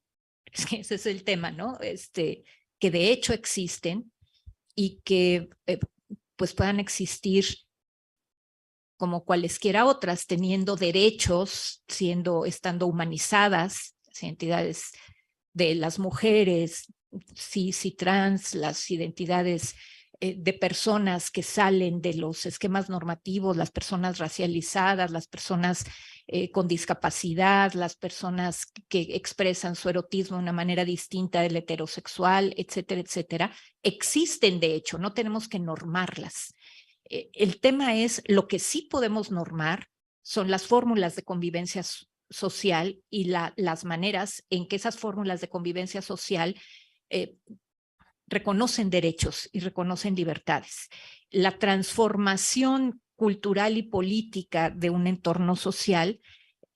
es que ese es el tema, ¿no? Que de hecho existen y que pues puedan existir como cualesquiera otras, teniendo derechos, estando humanizadas, las identidades de las mujeres, cis y trans, las identidades de personas que salen de los esquemas normativos, las personas racializadas, las personas con discapacidad, las personas que expresan su erotismo de una manera distinta del heterosexual, etcétera, etcétera, existen de hecho, no tenemos que normarlas. El tema es lo que sí podemos normar son las fórmulas de convivencia social y las maneras en que esas fórmulas de convivencia social reconocen derechos y reconocen libertades. La transformación cultural y política de un entorno social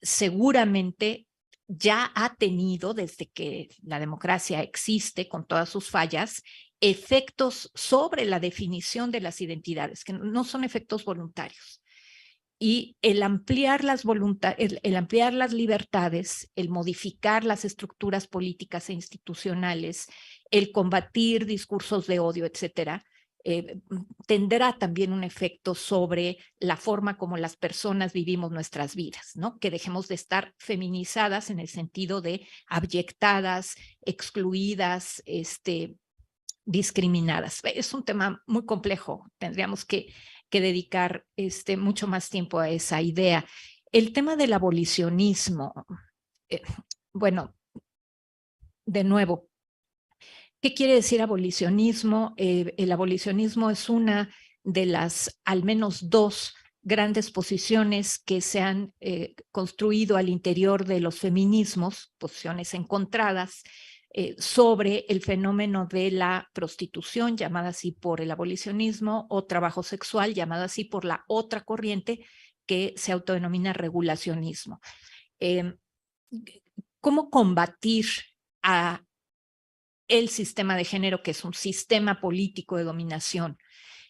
seguramente ya ha tenido, desde que la democracia existe con todas sus fallas, efectos sobre la definición de las identidades, que no son efectos voluntarios. Y el ampliar las libertades, el modificar las estructuras políticas e institucionales, el combatir discursos de odio, etcétera, tendrá también un efecto sobre la forma como las personas vivimos nuestras vidas, ¿no? Que dejemos de estar feminizadas en el sentido de abyectadas, excluidas, discriminadas. Es un tema muy complejo, tendríamos que dedicar mucho más tiempo a esa idea. El tema del abolicionismo, bueno, de nuevo, ¿qué quiere decir abolicionismo? El abolicionismo es una de las al menos dos grandes posiciones que se han construido al interior de los feminismos, posiciones encontradas, sobre el fenómeno de la prostitución, llamada así por el abolicionismo, o trabajo sexual, llamada así por la otra corriente que se autodenomina regulacionismo. ¿Cómo combatir a el sistema de género, que es un sistema político de dominación,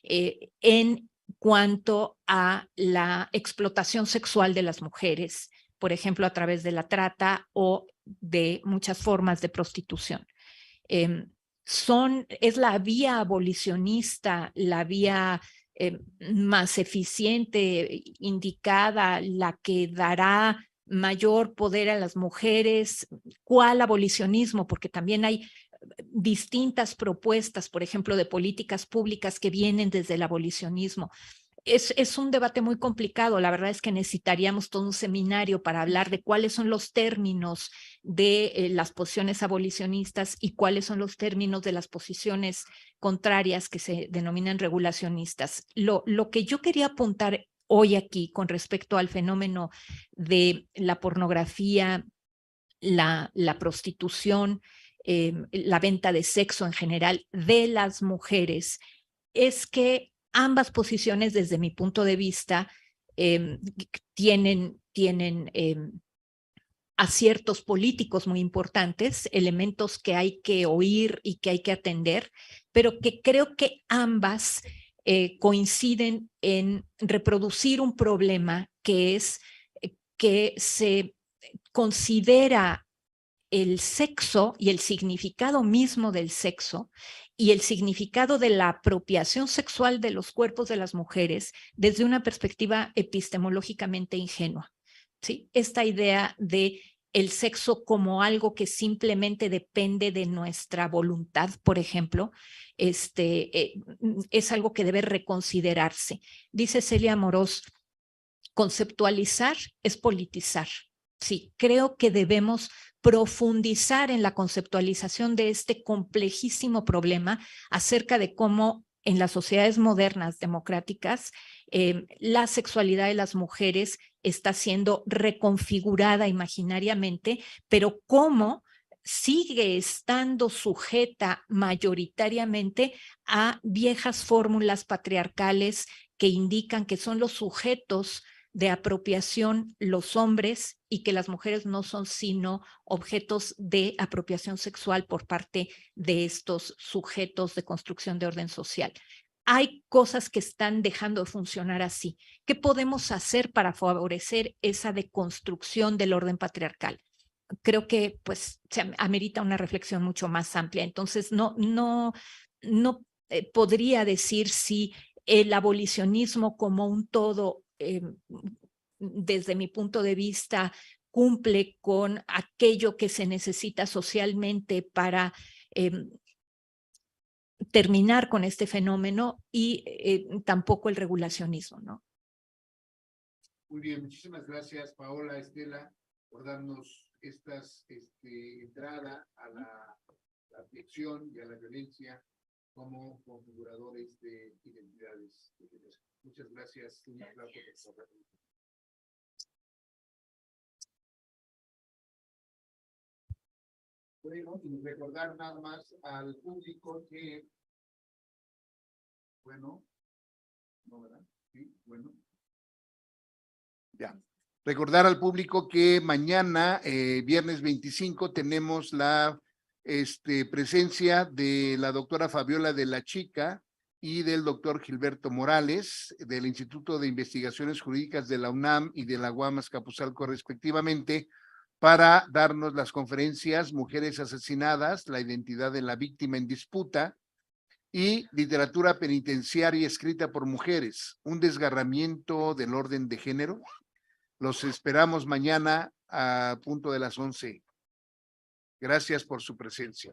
en cuanto a la explotación sexual de las mujeres, por ejemplo, a través de la trata o de muchas formas de prostitución? Es la vía abolicionista, la vía más eficiente, indicada, la que dará mayor poder a las mujeres. ¿Cuál abolicionismo? Porque también hay distintas propuestas, por ejemplo, de políticas públicas que vienen desde el abolicionismo. Es un debate muy complicado. La verdad es que necesitaríamos todo un seminario para hablar de cuáles son los términos de las posiciones abolicionistas y cuáles son los términos de las posiciones contrarias que se denominan regulacionistas. Lo que yo quería apuntar hoy aquí con respecto al fenómeno de la pornografía, la prostitución, la venta de sexo en general de las mujeres, es que ambas posiciones, desde mi punto de vista, tienen aciertos políticos muy importantes, elementos que hay que oír y que hay que atender, pero que creo que ambas coinciden en reproducir un problema que es que se considera el sexo y el significado mismo del sexo y el significado de la apropiación sexual de los cuerpos de las mujeres desde una perspectiva epistemológicamente ingenua. ¿Sí? Esta idea de el sexo como algo que simplemente depende de nuestra voluntad, por ejemplo, es algo que debe reconsiderarse. Dice Celia Amorós, conceptualizar es politizar. Sí, creo que debemos profundizar en la conceptualización de este complejísimo problema acerca de cómo en las sociedades modernas democráticas la sexualidad de las mujeres está siendo reconfigurada imaginariamente, pero cómo sigue estando sujeta mayoritariamente a viejas fórmulas patriarcales que indican que son los sujetos de apropiación los hombres y que las mujeres no son sino objetos de apropiación sexual por parte de estos sujetos de construcción de orden social. Hay cosas que están dejando de funcionar así. ¿Qué podemos hacer para favorecer esa deconstrucción del orden patriarcal? Creo que pues se amerita una reflexión mucho más amplia. Entonces no podría decir si el abolicionismo como un todo, desde mi punto de vista, cumple con aquello que se necesita socialmente para terminar con este fenómeno y tampoco el regulacionismo, ¿no? Muy bien, muchísimas gracias, Paola, Estela, por darnos estas entrada a la aflicción y a la violencia como configuradores de identidades. Muchas gracias. Bueno, y recordar nada más al público que, bueno, ¿no, verdad? Sí, bueno. Ya. Recordar al público que mañana, viernes 25, tenemos la presencia de la doctora Fabiola de la Chica y del doctor Gilberto Morales, del Instituto de Investigaciones Jurídicas de la UNAM y de la UAM Azcapotzalco, respectivamente, para darnos las conferencias Mujeres Asesinadas, la identidad de la víctima en disputa, y Literatura Penitenciaria escrita por mujeres, un desgarramiento del orden de género. Los esperamos mañana a punto de las 11. Gracias por su presencia.